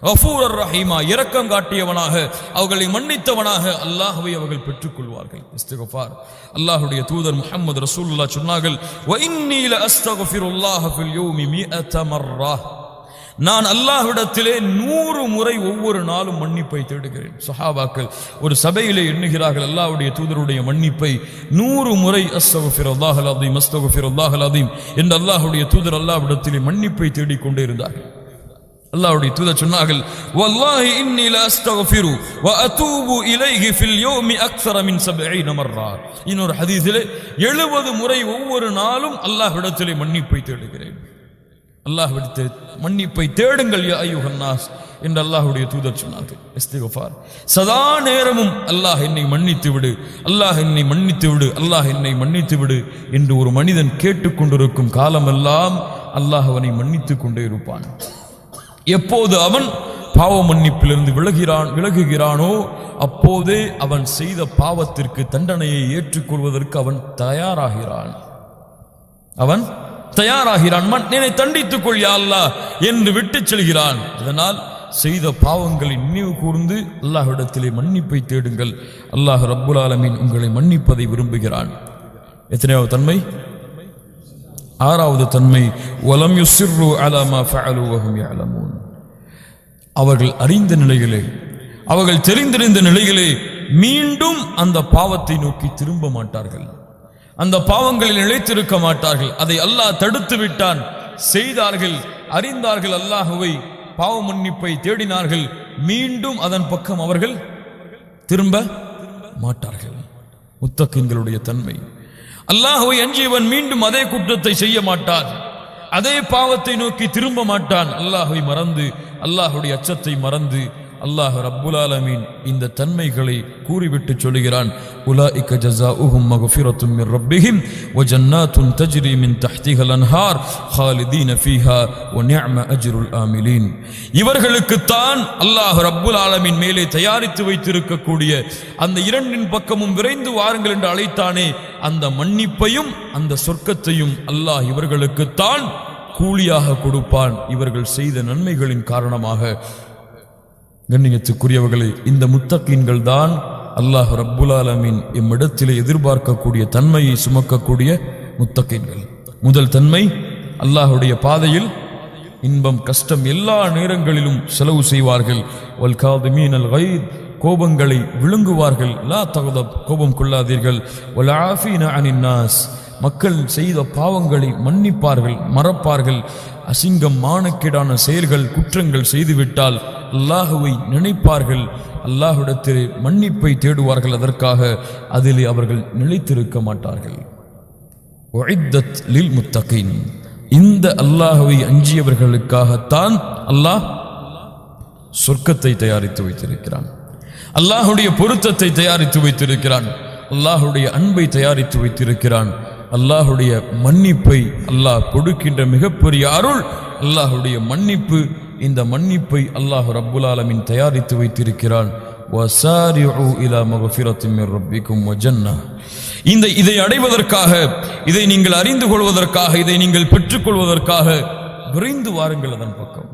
கஃபூரர் ரஹீமா, இரக்கம் காட்டியவனாக, அவர்களை மன்னித்தவனாக அல்லாஹ்வை அவர்கள் பெற்றுக்கொள்வார்கள். இஸ்திக்ஃபார். அல்லாஹ்வுடைய தூதர் முஹம்மது ரசூலுல்லாஹ் சொன்னார்கள், வ இன்னீ லஅஸ்தக்ஃபிருல்லாஹ ஃபில் யௌமி 100 மர்ரா. நான் அல்லாஹ்விடத்திலே 100 முறை ஒவ்வொரு நாளும் மன்னிப்பை தேடுகிறேன். சஹாபாக்கள் ஒரு சபையிலே எண்ணுகிறார்கள் அல்லாஹ்வுடைய தூதருடைய மன்னிப்பை 100 முறை. அஸ்தக்ஃபிருல்லாஹல் அஸீம், அஸ்தக்ஃபிருல்லாஹல் அஸீம் என்று அல்லாஹ்வுடைய தூதர் அல்லாஹ்விடத்திலே மன்னிப்பை தேடிக்கொண்டே இருந்தார்கள். அல்லாஹ்வுடைய தூதர் சொன்னார்கள், வல்லாஹி இன்னி லா அஸ்தக்ஃபிரு வ அதூபு இலைஹி ஃபில் யௌமி அக்ஸர மின் 70 மர்ரா. இன்னொரு ஹதீஸிலே 70 முறை ஒவ்வொரு நாளும் அல்லாஹ்விடத்திலே மன்னிப்பை தேடுகிறேன். அல்லாஹ்விடத்திலே மன்னிப்பை தேடுங்கள் யா அய்யுஹன் நாஸ் என்று அல்லாஹ்வுடைய தூதர் சொன்னார்கள். இஸ்திக்ஃபார். சதா நேரமும் அல்லாஹ் என்னை மன்னித்து விடு, அல்லாஹ் என்னை மன்னித்து விடு, அல்லாஹ் என்னை மன்னித்து விடு என்று ஒரு மனிதன் கேட்டுக்கொண்டிருக்கும் காலமெல்லாம் அல்லாஹ் அவனை மன்னித்துக் கொண்டே இருப்பான். எப்போது அவன் பாவ மன்னிப்பிலிருந்து விலகுகிறானோ அப்போதே அவன் செய்த பாவத்திற்கு தண்டனையை ஏற்றுக்கொள்வதற்கு அவன் தயாராகிறான். என்னை தண்டித்துக் கொள் யா அல்லாஹ் என்று விட்டு செல்கிறான். இதனால் செய்த பாவங்களை நினைவு கூர்ந்து அல்லாஹ்விடத்திலே மன்னிப்பை தேடுங்கள். அல்லாஹ் ரப்புல் ஆலமீன் உங்களை மன்னிப்பதை விரும்புகிறான். எத்தனையாவது தன்மை? 6வது தன்மை, வலம் யுஸ்ரு அலா மா ஃபஅலு வஹும் யஅலமூன். அவர்கள் அறிந்த நிலையிலே, அவர்கள் தெரிந்திருந்த நிலையிலே மீண்டும் அந்த பாவத்தை நோக்கி திரும்ப மாட்டார்கள். அந்த பாவங்களில் நிலைத்திருக்க மாட்டார்கள். அதை அல்லாஹ் தடுத்து விட்டான். செய்தார்கள், அறிந்தார்கள், அல்லாஹ்வை பாவ மன்னிப்பை தேடினார்கள், மீண்டும் அதன் பக்கம் அவர்கள் திரும்ப மாட்டார்கள். முத்தகின்களுடைய தன்மை. அல்லாஹ்வை அஞ்சியவன் மீண்டும் அதே குற்றத்தை செய்ய மாட்டான், அதே பாவத்தை நோக்கி திரும்ப மாட்டான். அல்லாஹ்வை மறந்து, அல்லாஹ்வுடைய அச்சத்தை மறந்து, அல்லாஹ் ரப்புல் ஆலமீன் இந்த தன்மைகளை கூறிவிட்டு சொல்கிறான், உலாஇக ஜஸாஉஹும் மக்ஃபிரத்தும் மின் ரப்பிஹிம் வ ஜன்னாத்துன் தஜ்ரி மின் தஹ்திஹல் அன்ஹார் ஹாலிதீன ஃபீஹா வ நிஅம அஜ்ருல் ஆமிலீன். இவர்களுக்கு தான் அல்லாஹ் ரப்புல் ஆலமீன் மேலே தயாரித்து வைத்திருக்கக்கூடிய அந்த இரண்டின் பக்கமும் விரைந்து வாருங்கள் என்று அழைத்தானே, அந்த மன்னிப்பையும் அந்த சொர்க்கத்தையும் அல்லாஹ் இவர்களுக்கு தான் கூலியாக கொடுப்பான், இவர்கள் செய்த நன்மைகளின் காரணமாக. கண்ணியத்துக்குரியவர்களே, இந்த முத்தகீன்கள் தான் அல்லாஹ் ரப்புல் ஆலமீன் எம்மிடத்திலே எதிர்பார்க்கக்கூடிய தன்மையை சுமக்கக்கூடிய முத்தகீன்கள். முதல் தன்மை, அல்லாஹுடைய பாதையில் இன்பம் கஷ்டம் எல்லா நேரங்களிலும் செலவு செய்வார்கள். வல் காதிமீனல் கைத், கோபங்களை விழுங்குவார்கள். லா தகதப், கோபம் கொள்ளாதீர்கள். வல் ஆஃபீன அனின் நாஸ், மக்கள் செய்த பாவங்களை மன்னிப்பார்கள், மறப்பார்கள். அசிங்கம் மானக்கேடான செயல்கள் குற்றங்கள் செய்துவிட்டால் அல்லாஹுவை நினைப்பார்கள், அல்லாஹ்விடத்திலே மன்னிப்பை தேடுவார்கள். அதற்காக அதிலே அவர்கள் நிலைத்திருக்க மாட்டார்கள். உஇத்தத் லில் முத்தகீன், இந்த அல்லாஹுவை அஞ்சியவர்களுக்காகத்தான் அல்லாஹ் சொர்க்கத்தை தயாரித்து வைத்திருக்கிறான், அல்லாஹுடைய பொருத்தத்தை தயாரித்து வைத்திருக்கிறான், அல்லாஹுடைய அன்பை தயாரித்து வைத்திருக்கிறான், அல்லாஹுடைய மன்னிப்பை அல்லாஹ் கொடுக்கின்ற மிகப்பெரிய அருள் அல்லாஹுடைய மன்னிப்பு. இந்த மன்னிப்பை அல்லாஹ் ரப்புல் ஆலமீன் தயாரித்து வைத்திருக்கிறான். வஸாரிஉ இலா மக்ஃபிரத்தின் மின் ரப்பிக்கும் வ ஜன்னah. இதை அடைவதற்காக, இதை நீங்கள் அறிந்து கொள்வதற்காக, இதை நீங்கள் பெற்றுக்கொள்வதற்காக விரைந்து வாருங்கள், அதன் பக்கம்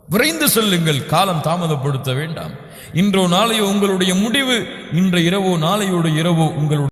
விரைந்து செல்லுங்கள், காலம் தாமதப்படுத்த வேண்டாம். இன்றோ நாளையோ உங்களுடைய முடிவு, இன்ற இரவோ நாளையோட இரவோ உங்களுடைய